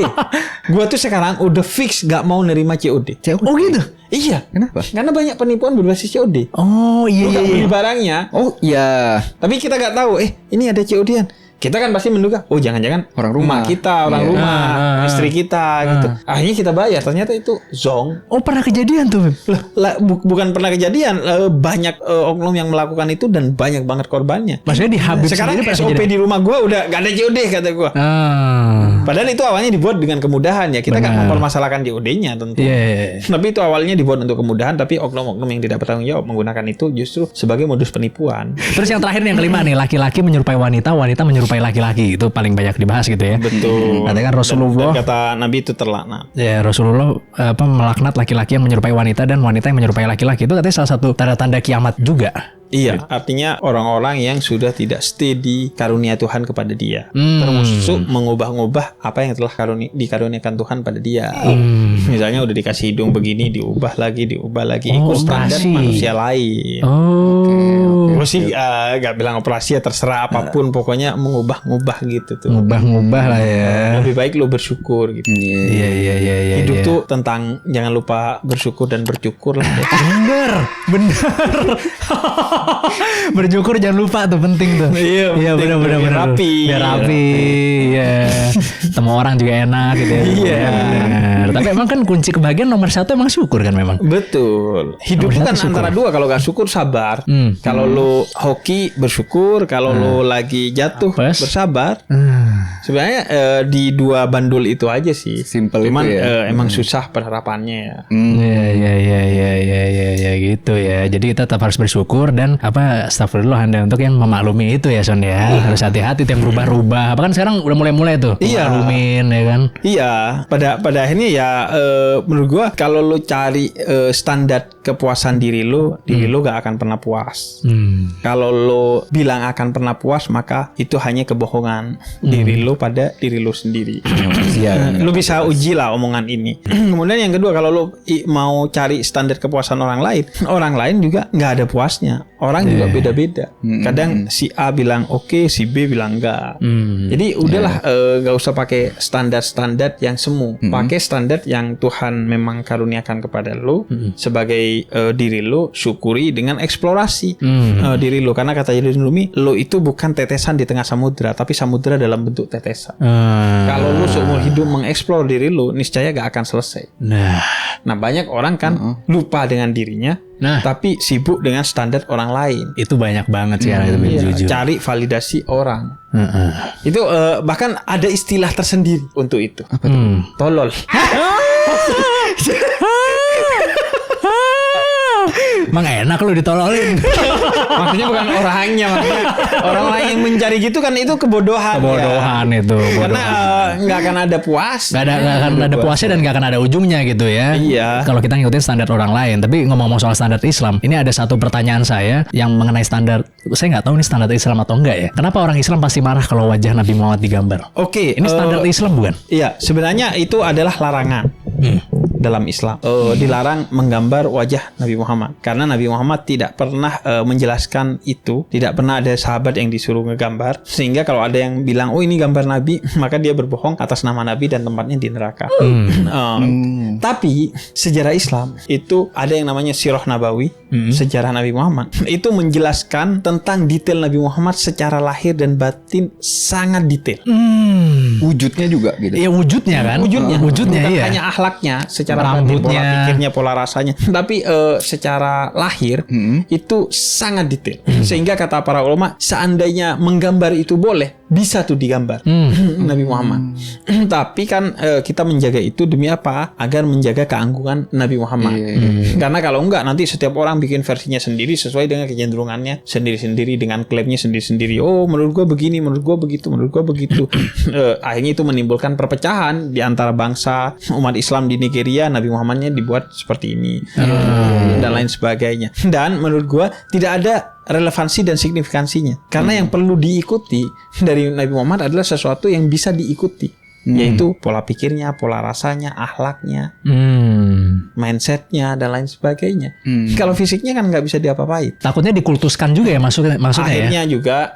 Gua tuh sekarang udah fix gak mau nerima COD. Oh gitu. Iya. Kenapa? Karena banyak penipuan berbasis COD. Oh iya Lu iya. gak beli barangnya, Oh iya. tapi kita gak tahu. Ini ada COD-an. Kita kan pasti menduga, oh jangan-jangan Orang rumah. emak kita, orang rumah, istri kita gitu. Akhirnya kita bayar, ternyata itu zong. Oh pernah kejadian tuh. Bukan pernah kejadian, banyak oknum yang melakukan itu dan banyak banget korbannya. Maksudnya di Habib Sekarang sendiri pernah SOP kejadian? di rumah gua udah gak ada COD kata gua. Padahal itu awalnya dibuat dengan kemudahan ya. Kita gak mempermasalahkan COD-nya tentu. Iya. Tapi itu awalnya dibuat untuk kemudahan, tapi oknum-oknum yang tidak bertanggung jawab menggunakan itu justru sebagai modus penipuan. Terus yang terakhir yang kelima nih, laki-laki menyerupai wanita, wanita menyerupai laki-laki. Itu paling banyak dibahas gitu ya. Betul. Katanya kan Rasulullah, Dan kata Nabi itu terlaknat. ya Rasulullah melaknat laki-laki yang menyerupai wanita dan wanita yang menyerupai laki-laki. Itu katanya salah satu tanda-tanda kiamat juga. Iya, artinya orang-orang yang sudah tidak stay di karunia Tuhan kepada dia, termasuk mengubah-ubah apa yang telah dikaruniakan Tuhan pada dia. Misalnya udah dikasih hidung begini, diubah lagi, ikut standar operasi. manusia lain. Gue sih gak bilang operasi ya, terserah apapun, pokoknya mengubah-ubah gitu tuh. Ngubah-ngubah lah ya. Lebih baik lu bersyukur gitu. Iya. Hidup tuh tentang jangan lupa bersyukur dan bercukur lah. Bener. Bersyukur jangan lupa tuh, penting tuh. Iya, penting. benar. Biar rapi. Biar rapi. Iya. Temu orang juga enak gitu ya. Iya. Benar. Tapi emang kan kunci kebahagiaan nomor satu emang syukur kan memang. Betul. Hidup Nomor itu kan satu syukur. antara dua. Kalau gak syukur sabar. Kalau lu hoki bersyukur. Kalau lu lagi jatuh Apes. bersabar. Sebenarnya di dua bandul itu aja sih. Simple Cuman itu ya. emang susah penerapannya ya. Iya gitu ya. Jadi kita tetap harus bersyukur dan astagfirullah Anda untuk yang memaklumi itu ya Son ya. Harus hati-hati tuh yang berubah-ubah. Apa kan sekarang udah mulai tuh. Iya. Maklumin ya kan. Iya, pada akhirnya ya menurut gua kalau lu cari standar kepuasan diri lu gak akan pernah puas. Kalau lu bilang akan pernah puas, maka itu hanya kebohongan diri lu pada diri lu sendiri. Lu bisa uji lah omongan ini. Kemudian yang kedua, kalau lu mau cari standar kepuasan orang lain juga nggak ada puasnya. Orang juga beda-beda. Kadang si A bilang oke, si B bilang enggak. Jadi udahlah gak usah pakai standar-standar yang semu. Pakai standar yang Tuhan memang karuniakan kepada lu sebagai diri lu, syukuri dengan eksplorasi diri lu. Karena kata Yadin Rumi, lu itu bukan tetesan di tengah samudra, tapi samudra dalam bentuk tetesan. Kalau lu seumur hidup mengeksplor diri lu, niscaya gak akan selesai. Nah banyak orang kan lupa dengan dirinya, tapi sibuk dengan standar orang lain. Itu banyak banget sih itu jujur. Cari validasi orang. Itu bahkan ada istilah tersendiri untuk itu. Apa tuh? Tolol. Emang enak lu ditololin. Maksudnya bukan orangnya, maksudnya orang lain yang mencari gitu kan, itu kebodohan. Kebodohan ya. itu. Karena nggak akan ada puas. Gak akan ada puasnya dan gak akan ada ujungnya gitu ya. Iya. Kalau kita ngikutin standar orang lain. Tapi ngomong-ngomong soal standar Islam, ini ada satu pertanyaan saya yang mengenai standar. Saya nggak tahu ini standar Islam atau enggak ya. Kenapa orang Islam pasti marah kalau wajah Nabi Muhammad digambar? Oke, Ini standar Islam bukan? Iya, sebenarnya itu adalah larangan dalam Islam. Dilarang menggambar wajah Nabi Muhammad karena Nabi Muhammad tidak pernah menjelaskan itu. Tidak pernah ada sahabat yang disuruh ngegambar, sehingga kalau ada yang bilang oh ini gambar Nabi, maka dia berbohong atas nama Nabi dan tempatnya di neraka. Tapi sejarah Islam itu ada yang namanya Sirah Nabawi, sejarah Nabi Muhammad. Itu menjelaskan tentang detail Nabi Muhammad secara lahir dan batin, sangat detail. Wujudnya juga gitu. Iya wujudnya kan. Wujudnya Bukan iya. hanya akhlaknya, secara Rambutnya. batin, pola pikirnya, pola rasanya, tapi secara lahir itu sangat detail. Sehingga kata para ulama, seandainya menggambar itu boleh, bisa tuh digambar Nabi Muhammad. Tapi kan kita menjaga itu demi apa? Agar menjaga keanggungan Nabi Muhammad. Karena kalau enggak nanti setiap orang bikin versinya sendiri sesuai dengan kecenderungannya sendiri-sendiri, dengan klaimnya sendiri-sendiri. Oh, menurut gua begini, menurut gua begitu, menurut gua begitu. Akhirnya itu menimbulkan perpecahan di antara bangsa umat Islam di Nigeria. Nabi Muhammadnya dibuat seperti ini dan lain sebagainya. Dan menurut gua tidak ada relevansi dan signifikansinya. Karena yang perlu diikuti dari Nabi Muhammad adalah sesuatu yang bisa diikuti. Yaitu pola pikirnya, pola rasanya, akhlaknya, mindsetnya, dan lain sebagainya. Kalau fisiknya kan nggak bisa diapa-apain. Takutnya dikultuskan juga ya maksudnya Akhirnya ya. juga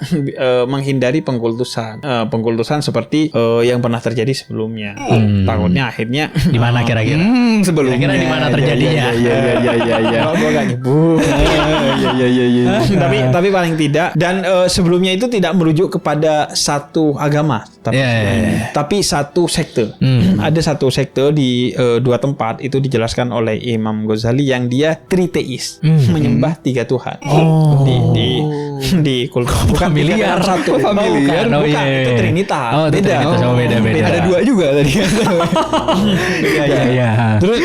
menghindari pengkultusan. Pengkultusan seperti yang pernah terjadi sebelumnya. Takutnya akhirnya Di mana kira-kira? Sebelumnya. Kira-kira di mana terjadinya? Iya. Gue gak nyebut. Iya. Tapi paling tidak. Dan sebelumnya itu tidak merujuk kepada satu agama. Tapi satu sekte. Ada satu sekte di dua tempat itu dijelaskan oleh Imam Ghazali yang dia triteis, menyembah tiga Tuhan. Di kultur bukan familiar satu. Familiar. Bukan, Iya. itu Trinitas. Oh, itu beda. Trinitas. Oh, beda. Ada dua juga tadi. Iya. Terus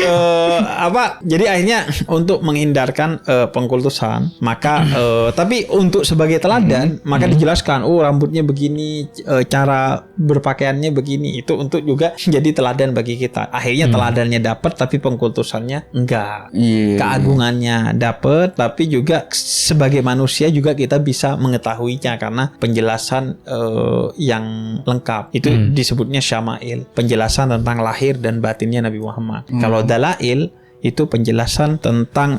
jadi akhirnya untuk menghindarkan pengkultusan, maka tapi untuk sebagai teladan, maka dijelaskan, oh rambutnya begini, cara berpakaiannya begini, itu untuk juga jadi teladan bagi kita. Akhirnya teladannya dapat, tapi pengkultusannya enggak. Keagungannya dapat, tapi juga sebagai manusia juga kita bisa mengetahuinya karena penjelasan yang lengkap. Itu disebutnya syama'il, penjelasan tentang lahir dan batinnya Nabi Muhammad. Kalau dalail itu penjelasan tentang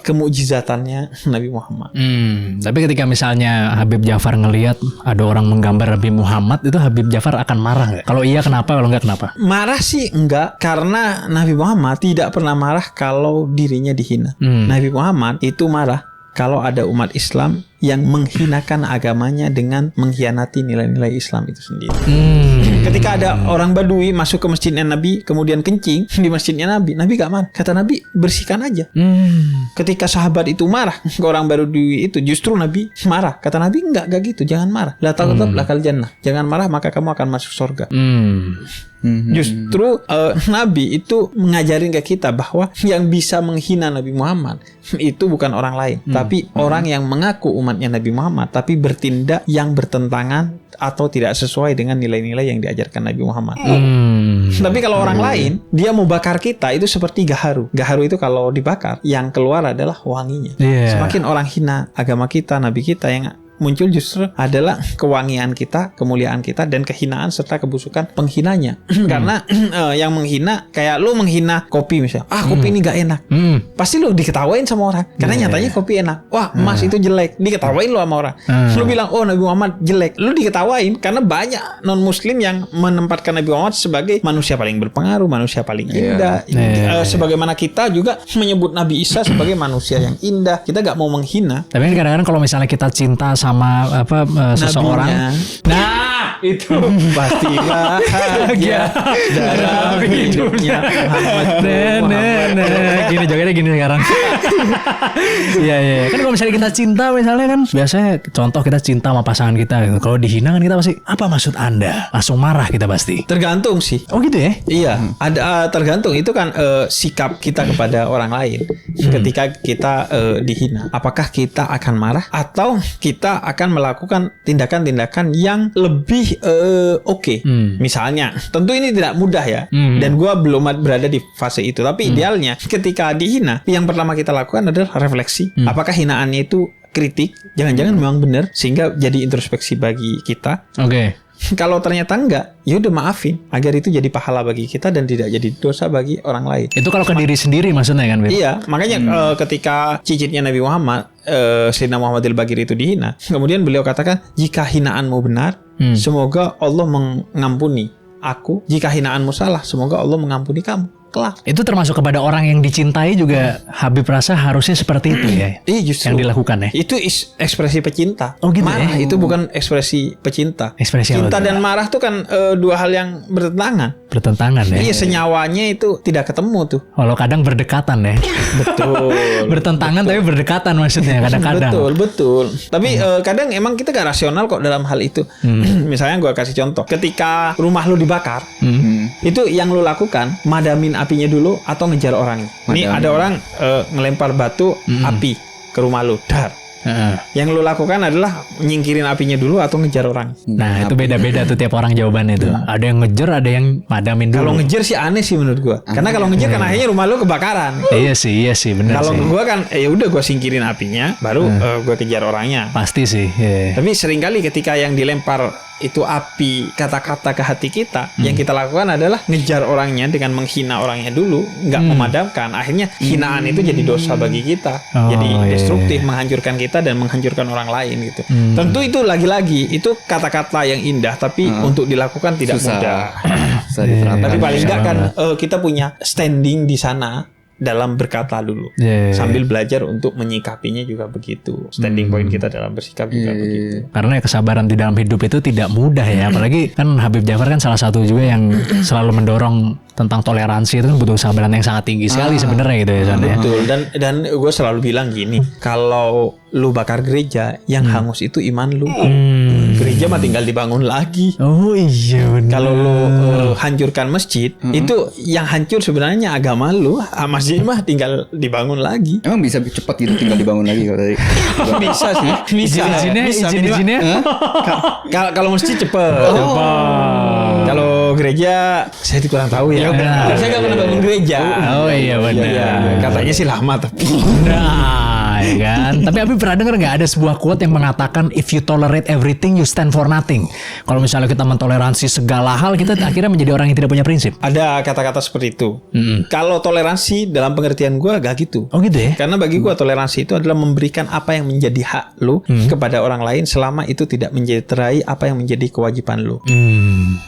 kemujizatannya Nabi Muhammad. Tapi ketika misalnya Habib Ja'far ngelihat ada orang menggambar Nabi Muhammad, itu Habib Ja'far akan marah nggak? Kalau iya kenapa? Kalau enggak kenapa? Marah sih enggak, karena Nabi Muhammad tidak pernah marah kalau dirinya dihina. Nabi Muhammad itu marah kalau ada umat Islam yang menghinakan agamanya dengan mengkhianati nilai-nilai Islam itu sendiri. Ketika ada orang Badui masuk ke masjidnya Nabi, kemudian kencing di masjidnya Nabi gak marah. Kata Nabi, bersihkan aja. Ketika sahabat itu marah ke orang Badui itu, justru Nabi marah. Kata Nabi, enggak gitu, jangan marah. La taghdab lakal jannah. Jangan marah maka kamu akan masuk surga. Justru Nabi itu mengajarin ke kita bahwa yang bisa menghina Nabi Muhammad itu bukan orang lain, tapi orang yang mengaku umatnya Nabi Muhammad tapi bertindak yang bertentangan atau tidak sesuai dengan nilai-nilai yang diajarkan Nabi Muhammad. Tapi kalau orang lain dia mau bakar kita, itu seperti gaharu. Gaharu itu kalau dibakar yang keluar adalah wanginya. Semakin orang hina agama kita, Nabi kita, yang muncul justru adalah kewangian kita, kemuliaan kita, dan kehinaan serta kebusukan penghinanya. Karena yang menghina, kayak lu menghina kopi misalnya, kopi ini gak enak, pasti lu diketawain sama orang. Karena nyatanya kopi enak. Wah, emas itu jelek, diketawain lu sama orang. Lu bilang, oh Nabi Muhammad jelek, lu diketawain. Karena banyak non muslim yang menempatkan Nabi Muhammad sebagai manusia paling berpengaruh, manusia paling indah. Sebagaimana kita juga menyebut Nabi Isa sebagai manusia yang indah. Kita gak mau menghina. Tapi kadang-kadang kalau misalnya kita cinta sama seseorang, nah itu pasti bahagia dalam hidupnya Muhammad. Gini jogetnya gini sekarang. Iya. Kan kalau misalnya kita cinta, misalnya kan biasanya contoh kita cinta sama pasangan kita gitu. Kalau dihina kan kita pasti, apa maksud Anda? Langsung marah kita pasti. Tergantung sih. Oh gitu ya? Iya, ada tergantung. Itu kan sikap kita kepada orang lain ketika kita dihina. Apakah kita akan marah atau kita akan melakukan tindakan-tindakan yang lebih oke. Misalnya, tentu ini tidak mudah ya. Dan gue belum berada di fase itu. Tapi idealnya ketika dihina, yang pertama kita lakukan adalah refleksi. Apakah hinaannya itu kritik? Jangan-jangan memang benar sehingga jadi introspeksi bagi kita. Oke. Kalau ternyata enggak, ya udah maafin agar itu jadi pahala bagi kita dan tidak jadi dosa bagi orang lain. Itu kalau ke diri sendiri maksudnya kan, Beb? Iya, makanya ketika cicitnya Nabi Muhammad, Sayyidina Muhammadil Bagir itu dihina, kemudian beliau katakan, jika hinaanmu benar, semoga Allah mengampuni aku. Jika hinaanmu salah, semoga Allah mengampuni kamu. kelar. Itu termasuk kepada orang yang dicintai juga Habib rasa harusnya seperti itu ya. Iya justru. Yang dilakukan ya. Itu ekspresi pecinta. Oh gitu marah ya? itu bukan ekspresi pecinta. Ekspresi apa Cinta tuh? dan marah tuh kan dua hal yang bertentangan. Bertentangan ya. Iya, senyawanya itu tidak ketemu tuh. Walau kadang berdekatan ya. Betul. Bertentangan tapi berdekatan maksudnya kadang-kadang. Betul. Tapi kadang emang kita gak rasional kok dalam hal itu. Misalnya gue kasih contoh. Ketika rumah lu dibakar, itu yang lu lakukan madamin apinya dulu atau ngejar orangnya. Ini ada orang ngelempar batu api ke rumah lu, dar. Yang lu lakukan adalah nyingkirin apinya dulu atau ngejar orang. Nah itu beda-beda tuh tiap orang jawabannya tuh. Ada yang ngejar, ada yang madamin dulu. Kalau ngejar sih aneh sih menurut gua. Karena kalau ngejar kan akhirnya rumah lu kebakaran. Iya sih benar Kalau sih. gua kan ya udah gua singkirin apinya, baru gua kejar orangnya. Pasti sih. Iya. Tapi seringkali ketika yang dilempar itu api kata-kata ke hati kita, yang kita lakukan adalah ngejar orangnya dengan menghina orangnya dulu, nggak memadamkan. Akhirnya hinaan itu jadi dosa bagi kita, jadi destruktif, menghancurkan kita dan menghancurkan orang lain gitu. Tentu itu lagi-lagi itu kata-kata yang indah, tapi untuk dilakukan tidak mudah. Susah diterapkan. Tapi paling nggak kan kita punya standing di sana dalam berkata dulu, sambil belajar untuk menyikapinya juga begitu. Standing point kita dalam bersikap juga begitu. Karena kesabaran di dalam hidup itu tidak mudah ya. Apalagi kan Habib Jafar kan salah satu juga yang selalu mendorong tentang toleransi. Itu kan butuh kesabaran yang sangat tinggi sekali sebenarnya gitu ya Son, ya. Betul. Dan gue selalu bilang gini, kalau lu bakar gereja, yang hangus itu iman lu. Gereja mah tinggal dibangun lagi. Oh iya benar. Kalau lu hancurkan masjid, itu yang hancur sebenarnya agama lu. Masjid mah tinggal dibangun lagi. Emang bisa cepat gitu tinggal dibangun lagi kalau tadi. Bisa sih, bisa. Izin-izinnya. Kalau masjid cepet. Kalau gereja saya kurang tahu ya. Saya nggak pernah bangun gereja. Oh iya benar. Iya, katanya sih lama tapi. Nah, ya kan. Tapi Abi pernah dengar nggak ada sebuah quote yang mengatakan if you tolerate everything you stand for nothing. Kalau misalnya kita mentoleransi segala hal, kita akhirnya menjadi orang yang tidak punya prinsip. Ada kata-kata seperti itu. Kalau toleransi dalam pengertian gue gak gitu. Oh gitu ya. Karena bagi gue toleransi itu adalah memberikan apa yang menjadi hak lu kepada orang lain selama itu tidak menjadi apa yang menjadi kewajiban lu.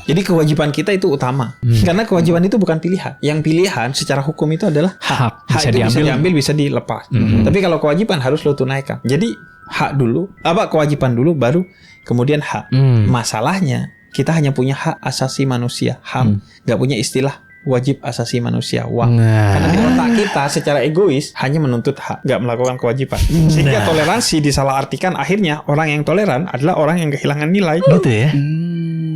Jadi kewajiban kita itu utama. Karena kewajiban itu bukan pilihan. Yang pilihan secara hukum itu adalah hak. Hak itu bisa diambil, bisa dilepas. Tapi kalau kewajiban harus lu tunaikan. Jadi hak dulu, kewajiban dulu baru kemudian hak. Masalahnya kita hanya punya hak asasi manusia, HAM. Gak punya istilah wajib asasi manusia, karena di otak kita secara egois hanya menuntut hak, nggak melakukan kewajiban. Sehingga toleransi disalahartikan, akhirnya orang yang toleran adalah orang yang kehilangan nilai. Gitu ya.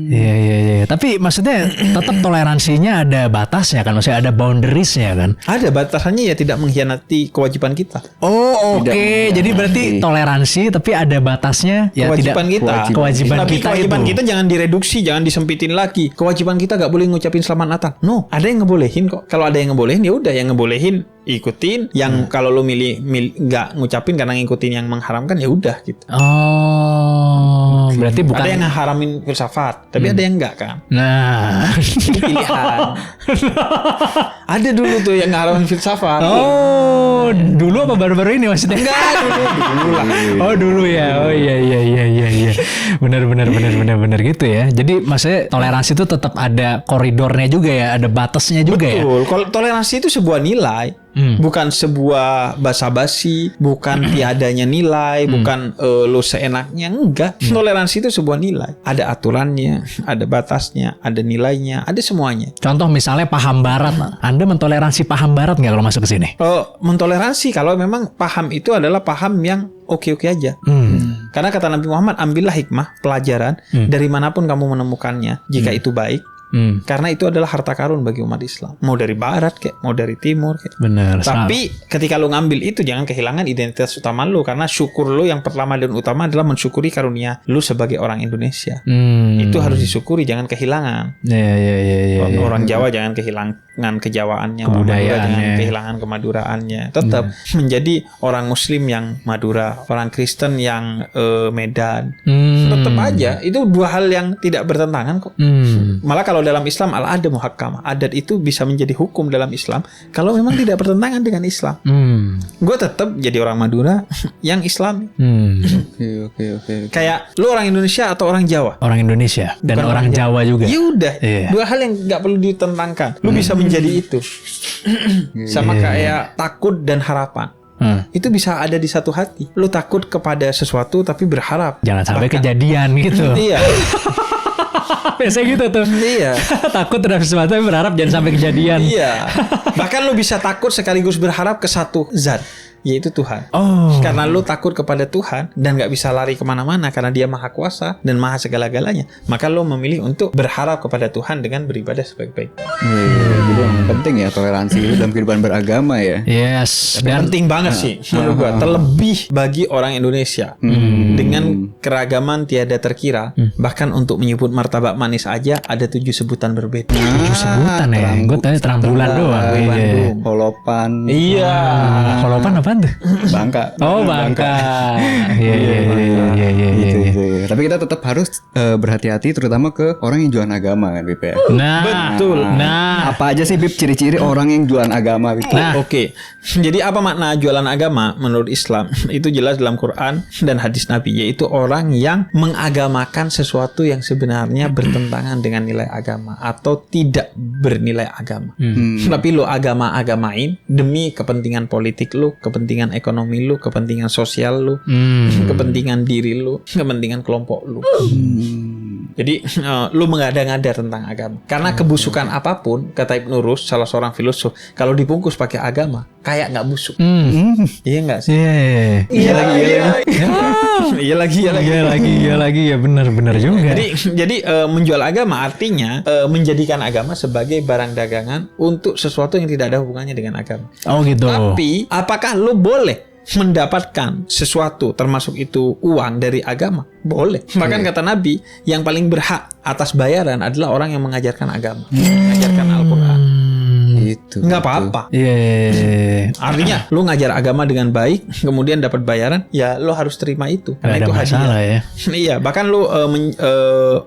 Iya. Tapi maksudnya tetap toleransinya ada batasnya kan, maksudnya ada boundariesnya kan. Ada batasannya ya, tidak mengkhianati kewajiban kita. Oh oke. Jadi berarti toleransi tapi ada batasnya ya. Kewajiban tidak kita. Kewajiban Tapi kita kewajiban itu. kita jangan direduksi, jangan disempitin lagi. Kewajiban kita nggak boleh ngucapin selamat Natal. No, ada yang ngebolehin kok. Kalau ada yang ngebolehin ya udah, yang ngebolehin ikutin. Yang kalau lu milih nggak ngucapin karena ngikutin yang mengharamkan ya udah gitu. Oh, berarti bukan. Ada yang ngeharamin filsafat, tapi ada yang enggak kan. Nah, Itu pilihan. Ada dulu tuh yang ngeharamin filsafat. oh dulu apa baru-baru ini maksudnya? Enggak, dulu lah. Oh dulu ya. Oh iya. Benar gitu ya. Jadi maksudnya toleransi itu tetap ada koridornya juga ya, ada batasnya juga ya. Betul. Kalau toleransi itu sebuah nilai. Bukan sebuah basa-basi, bukan tiadanya nilai, bukan lo seenaknya, enggak. Toleransi itu sebuah nilai. Ada aturannya, ada batasnya, ada nilainya, ada semuanya. Contoh misalnya paham barat. Anda mentoleransi paham barat nggak kalau masuk ke sini? Mentoleransi kalau memang paham itu adalah paham yang oke-oke aja. Karena kata Nabi Muhammad, ambillah hikmah, pelajaran dari manapun kamu menemukannya, jika itu baik. Karena itu adalah harta karun bagi umat Islam. Mau dari barat kayak, mau dari timur kayak. Benar. Tapi ketika lu ngambil itu, jangan kehilangan identitas utama lu. Karena syukur lu yang pertama dan utama adalah mensyukuri karunia lu sebagai orang Indonesia. Itu harus disyukuri, jangan kehilangan. Iya. Orang Jawa jangan kehilangan kejawaannya, orang Madura jangan kehilangan kemaduraannya. Tetap menjadi orang Muslim yang Madura, orang Kristen yang Medan. Tetap aja itu dua hal yang tidak bertentangan kok. Malah kalau dalam Islam al-adat muhakkam, adat itu bisa menjadi hukum dalam Islam kalau memang tidak bertentangan dengan Islam. Gue tetap jadi orang Madura yang Islam. Oke. Kayak lu orang Indonesia atau orang Jawa? Orang Indonesia dan Bukan orang Jawa juga. Ya udah, Iya. dua hal yang nggak perlu ditentangkan. Lu bisa menjadi itu. Sama kayak takut dan harapan. Itu bisa ada di satu hati. Lu takut kepada sesuatu tapi berharap. Jangan sampai kejadian gitu. Iya. Biasanya gitu tuh. Iya. Takut terhadap sesuatu tapi berharap jangan sampai kejadian. Iya. Bahkan lu bisa takut sekaligus berharap ke satu zat, yaitu Tuhan. Oh. Karena lu takut kepada Tuhan dan gak bisa lari kemana-mana karena Dia maha kuasa dan maha segala-galanya, maka lu memilih untuk berharap kepada Tuhan dengan beribadah sebaik-baiknya. Jadi yang penting ya toleransi itu dalam kehidupan beragama ya. Yes. Dan penting banget sih menurut gua, terlebih bagi orang Indonesia dengan keragaman tiada terkira. Bahkan untuk menyebut martabak manis aja ada 7 sebutan berbeda. 7 sebutan ya. Gue tanya terang bulan doang. Iya. Holopan. Iya. Holopan apaan tuh? Bangka. Oh, Bangka. Iya. Gitu. Tapi kita tetap harus berhati-hati terutama ke orang yang jualan agama kan Bip ya. Nah, Betul. Nah, Apa aja sih Bip ciri-ciri orang yang jualan agama Bip? Nah. Oke. Jadi apa makna jualan agama menurut Islam? Itu jelas dalam Quran dan hadis Nabi, yaitu orang yang mengagamakan sesuatu yang sebenarnya bertentangan dengan nilai agama atau tidak bernilai agama. Tapi lu agama-agamain demi kepentingan politik lu, kepentingan ekonomi lu, kepentingan sosial lu, kepentingan diri lu, kepentingan kelompok lu. Jadi lu mengada-ngada tentang agama. Karena kebusukan apapun, kata Ibnu Rus, salah seorang filosof, kalau dibungkus pakai agama, kayak nggak busuk. Iya nggak sih? Iya lagi ya benar juga. Jadi menjual agama artinya menjadikan agama sebagai barang dagangan untuk sesuatu yang tidak ada hubungannya dengan agama. Oh gitu. Tapi apakah lu boleh mendapatkan sesuatu termasuk itu uang dari agama? Boleh. Bahkan kata Nabi, yang paling berhak atas bayaran adalah orang yang mengajarkan agama, mengajarkan Al-Quran. Gitu. Nggak apa-apa. Iya. Artinya lu ngajar agama dengan baik, kemudian dapat bayaran, ya lu harus terima itu. Nggak ada itu masalah ya. Iya, bahkan lu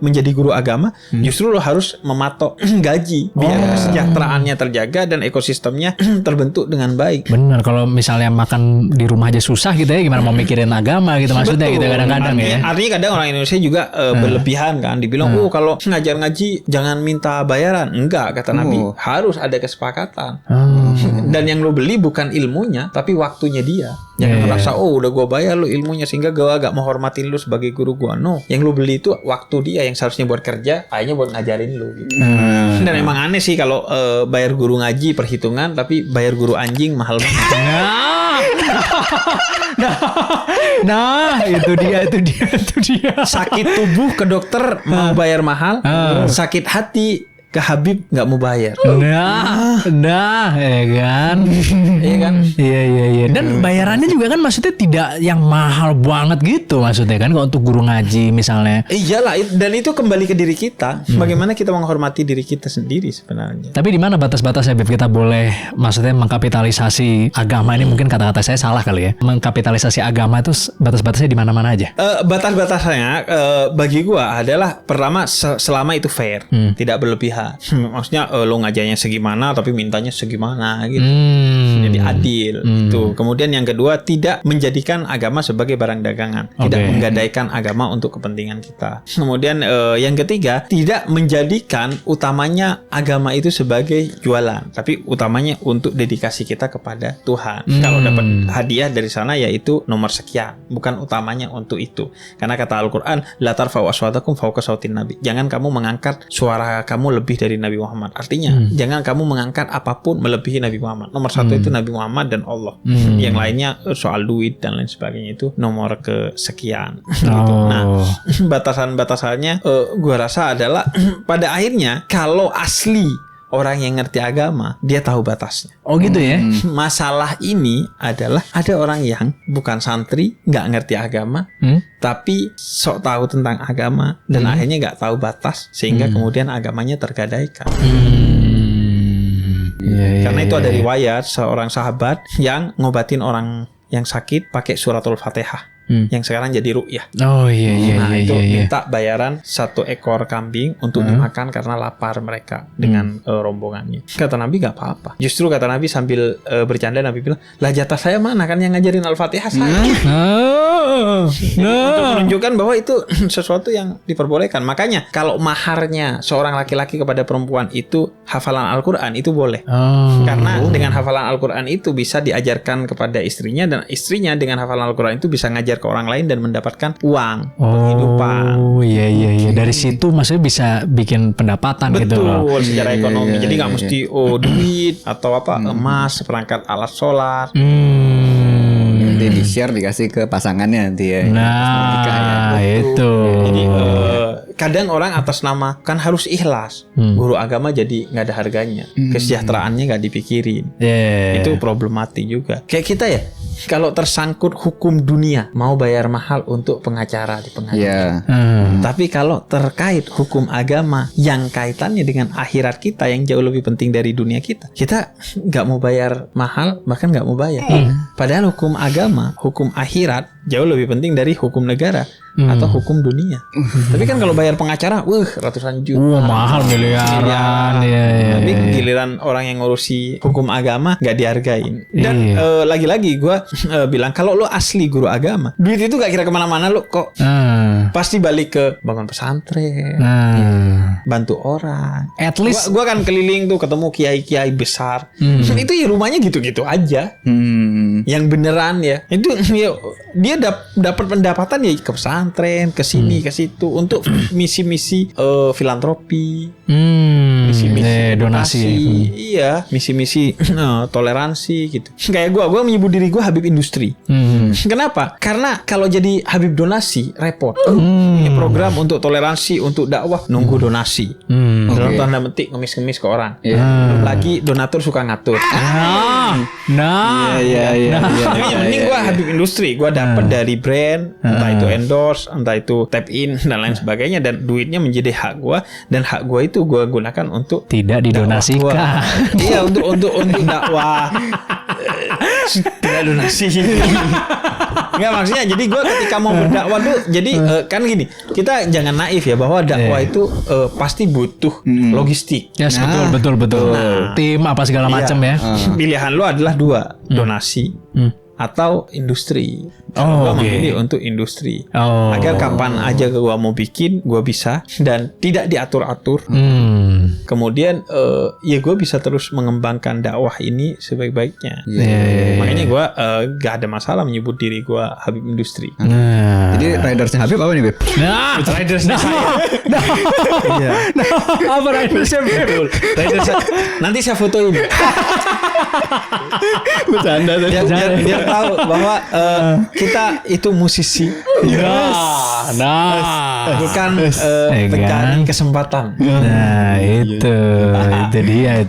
menjadi guru agama, justru lu harus mematok gaji biar kesejahteraannya terjaga dan ekosistemnya terbentuk dengan baik. Bener, kalau misalnya makan di rumah aja susah gitu ya, gimana mau mikirin agama gitu maksudnya. Betul. Gitu kadang-kadang ya. Artinya kadang orang Indonesia juga berlebihan kan, dibilang kalau ngajar ngaji jangan minta bayaran. Enggak, kata Nabi, harus ada kesepakatan. Dan yang lo beli bukan ilmunya, tapi waktunya dia. Jangan merasa udah gue bayar lo ilmunya sehingga gue gak menghormatin lo sebagai guru gue. No, yang lo beli itu waktu dia yang seharusnya buat kerja, akhirnya buat ngajarin lo gitu. Dan emang aneh sih kalau bayar guru ngaji perhitungan, tapi bayar guru anjing mahal banget. Nah, itu dia. Sakit tubuh ke dokter mau bayar mahal, sakit hati ke Habib nggak mau bayar. Nah, ya kan? Iya kan? Iya. Dan bayarannya juga kan maksudnya tidak yang mahal banget gitu maksudnya kan kalau untuk guru ngaji misalnya. Iyalah, dan itu kembali ke diri kita. Bagaimana kita menghormati diri kita sendiri sebenarnya. Tapi di mana batas-batasnya Beb kita boleh maksudnya mengkapitalisasi agama ini, mungkin kata-kata saya salah kali ya. Mengkapitalisasi agama itu batas-batasnya di mana-mana aja. Batas-batasnya bagi gua adalah pertama selama itu fair, tidak berlebihan. Maksudnya lo ngajarnya segimana tapi mintanya segimana gitu. Jadi adil itu. Kemudian yang kedua, tidak menjadikan agama sebagai barang dagangan, tidak menggadaikan agama untuk kepentingan kita. Kemudian yang ketiga, tidak menjadikan utamanya agama itu sebagai jualan, tapi utamanya untuk dedikasi kita kepada Tuhan. Kalau dapat hadiah dari sana yaitu nomor sekian, bukan utamanya untuk itu. Karena kata Al-Quran, la tarfa'u aswatakum fawqa sautin nabi. Jangan kamu mengangkat suara kamu lebih dari Nabi Muhammad. Artinya jangan kamu mengangkat apapun melebihi Nabi Muhammad. Nomor satu itu Nabi Muhammad dan Allah. Yang lainnya soal duit dan lain sebagainya itu nomor kesekian. Gitu. Nah, batasan-batasannya gua rasa adalah pada akhirnya kalau asli orang yang ngerti agama, dia tahu batasnya. Oh gitu ya. Masalah ini adalah ada orang yang bukan santri, nggak ngerti agama, tapi sok tahu tentang agama dan akhirnya nggak tahu batas sehingga kemudian agamanya tergadaikan. Karena itu ada riwayat seorang sahabat yang ngobatin orang yang sakit pakai suratul Fatihah. yang sekarang jadi ru'yah. Oh iya Nah itu iya. minta bayaran 1 ekor kambing untuk dimakan karena lapar mereka dengan rombongannya. Kata Nabi gak apa-apa. Justru kata Nabi sambil bercanda, Nabi bilang, lah jatah saya mana, kan yang ngajarin Al-Fatihah saya. Untuk menunjukkan bahwa itu sesuatu yang diperbolehkan. Makanya kalau maharnya seorang laki-laki kepada perempuan itu hafalan Al-Quran, itu boleh. Karena dengan hafalan Al-Quran itu bisa diajarkan kepada istrinya, dan istrinya dengan hafalan Al-Quran itu bisa ngajar ke orang lain dan mendapatkan uang penghidupan. Oh iya. Dari situ maksudnya bisa bikin pendapatan gitu loh. Betul, secara ekonomi. Jadi nggak mesti duit atau emas, seperangkat alat sholat. Nanti di-share dikasih ke pasangannya nanti ya. Nah, itu. Jadi kadang orang atas nama, kan harus ikhlas. Guru agama jadi nggak ada harganya. Kesejahteraannya nggak dipikirin. Itu problematik juga. Kayak kita ya, kalau tersangkut hukum dunia, mau bayar mahal untuk pengacara di pengadilan. Tapi kalau terkait hukum agama yang kaitannya dengan akhirat kita yang jauh lebih penting dari dunia kita nggak mau bayar mahal, bahkan nggak mau bayar. Padahal hukum agama, hukum akhirat jauh lebih penting dari hukum negara atau hukum dunia. Tapi kan kalau bayar pengacara, ratusan juta. Mahal miliaran. Tapi giliran orang yang ngurusi hukum agama nggak dihargain. Dan lagi-lagi gue bilang, kalau lo asli guru agama, duit itu gak kira kemana-mana, lo kok pasti balik ke bangun pesantren, bantu orang. At least Gue kan keliling tuh ketemu kiai-kiai besar. Itu ya rumahnya gitu-gitu aja. Yang beneran ya, itu ya, dia dapat pendapatan ya ke pesantren, ke sini, ke situ untuk misi-misi filantropi, misi-misi donasi. Iya, misi-misi toleransi gitu. Kayak gue menyebut diri gue Habib Industri. Kenapa? Karena kalau jadi Habib donasi repot. Ini program untuk toleransi, untuk dakwah, nunggu donasi. Dalam tanda petik ngemis-ngemis ke orang. Belum lagi donatur suka ngatur. Jadi yang penting gue Habib Industri, gue dapat dari brand, entah itu endorse, entah itu tap in dan lain sebagainya, dan duitnya menjadi hak gue, dan hak gue itu gue gunakan untuk tidak didonasikan. Iya, untuk dakwah. Tidak donasi. Enggak, maksudnya jadi gue ketika mau berdakwah tuh, jadi kan gini, kita jangan naif ya bahwa dakwah itu pasti butuh logistik. Yes, betul. Tim apa segala macam ya. Pilihan lo adalah 2, donasi atau industri. Gue memilih untuk industri agar kapan aja gue mau bikin, gue bisa, dan tidak diatur-atur. Kemudian ya gue bisa terus mengembangkan dakwah ini sebaik-baiknya. Makanya gue gak ada masalah menyebut diri gue Habib Industri. Jadi ridersnya Habib apa nih, Beb? Ridersnya saya. Apa ridersnya, Beb? Nanti saya fotoin. Bercanda tuh. Biar tahu bahwa kita itu musisi. Bukan pencari kesempatan. Nah itu dia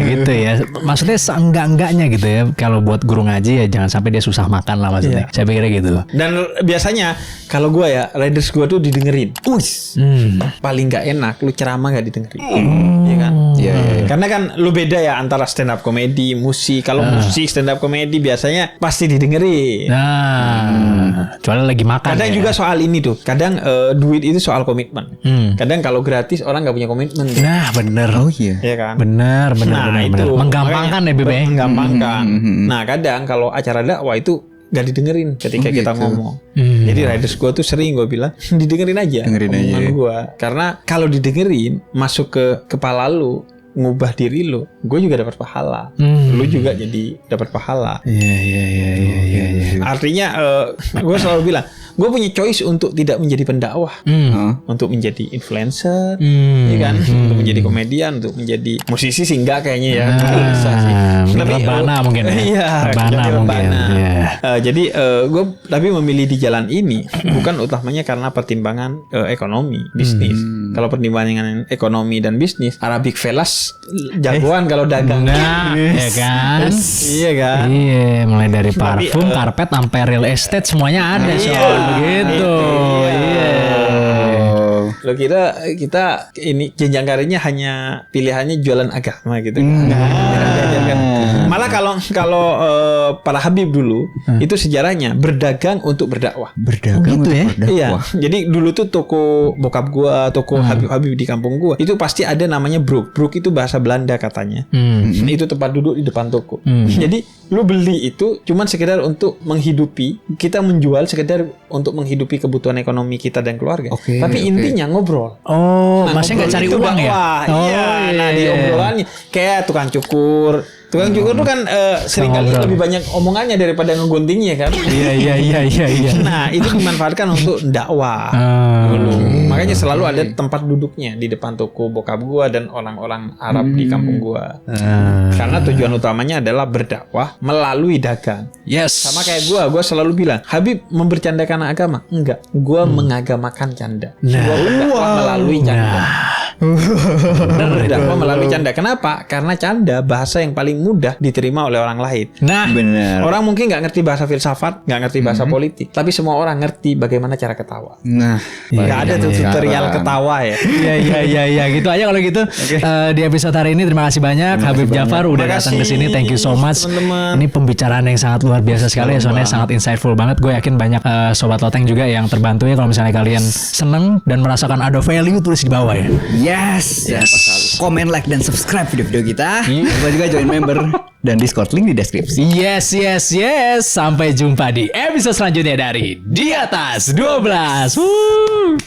gitu ya. Maksudnya seenggak-enggaknya gitu ya. Kalau buat guru ngaji ya jangan sampai dia susah makan lah maksudnya. Saya pikirnya gitu. Dan biasanya kalau gue ya, riders gue tuh didengerin. Paling nggak enak lu ceramah nggak didengerin. Iya kan? Karena kan lu beda ya antara stand up comedy, musik. Kalau musik stand up comedy biasanya pasti didengerin. Kecuali lagi makan. Kadang juga soal ini tuh. Kadang duit itu soal komitmen. Kadang kalau gratis orang nggak punya komitmen. Nah bener. Oh iya. Iya kan? Bener. Itu Menggampangkan ya Bebe. Menggampangkan. Nah kadang kalau acara dakwah itu gak didengerin ketika kita ngomong. Jadi riders gue tuh sering gue bilang didengerin aja omongan gue. Karena kalau didengerin masuk ke kepala lu, ngubah diri lu, gue juga dapat pahala. Lu juga jadi dapat pahala. Iya. Artinya gue selalu bilang, gue punya choice untuk tidak menjadi pendakwah, untuk menjadi influencer, ya kan, untuk menjadi komedian, untuk menjadi musisi sih enggak kayaknya ya. Bisa sih. Tapi Rebana mungkin ya. Iya, Rebana mungkin. Jadi gue tapi memilih di jalan ini bukan utamanya karena pertimbangan ekonomi, bisnis. Kalau pertimbangan ekonomi dan bisnis, Arabic Velas jagoan kalau dagang. Ya kan? Iya kan? Iya, mulai dari parfum, karpet, sampai real estate semuanya ada soal begitu. Iya. Lo kira kita ini jenjang karirnya hanya pilihannya jualan agama gitu. Malah Karena kalau para Habib dulu itu sejarahnya berdagang untuk berdakwah. Berdagang gitu untuk ya? berdakwah. Iya, jadi dulu tuh toko bokap gua, toko Habib-Habib di kampung gua, itu pasti ada namanya broek. Broek itu bahasa Belanda katanya. Itu tempat duduk di depan toko. Jadi lu beli itu cuman sekedar untuk menghidupi, kita menjual sekedar untuk menghidupi kebutuhan ekonomi kita dan keluarga. Tapi intinya ngobrol. Oh, masnya nggak ngobrol cari itu uang ya? dakwah. Iya, nah di obrolannya kayak tukang cukur. Tukang cukur tuh kan seringkali ngobrol. lebih banyak omongannya daripada ngeguntingnya kan. Iya. Nah, itu dimanfaatkan untuk dakwah dulu. Makanya selalu ada tempat duduknya di depan toko bokap gua dan orang-orang Arab di kampung gua. Karena tujuan utamanya adalah berdakwah melalui dagang. Yes. Sama kayak gua selalu bilang, Habib membercandakan agama? Enggak, gua mengagamakan canda. Gua berdakwah melalui canda. Berdakwah melalui canda. Kenapa? Karena canda bahasa yang paling mudah diterima oleh orang lain. Nah, Benar. Orang mungkin nggak ngerti bahasa filsafat, nggak ngerti bahasa politik, tapi semua orang ngerti bagaimana cara ketawa. Nah, Nggak ada tuh tutorial sekarang. ketawa ya. Iya, gitu aja kalau gitu. Di episode hari ini terima kasih banyak Habib Jafar udah Terima datang ke kasih, sini. Thank you so much. teman-teman. Ini pembicaraan yang sangat luar biasa sekali ya, soalnya sangat insightful banget. Gue yakin banyak sobat loteng juga yang terbantu ya kalau misalnya kalian seneng dan merasakan ada value, tulis di bawah ya. Yes. Komen, like, dan subscribe video-video kita. Lupa juga join member dan Discord, link di deskripsi. Yes. Sampai jumpa di episode selanjutnya dari Di Atas 12. Woo.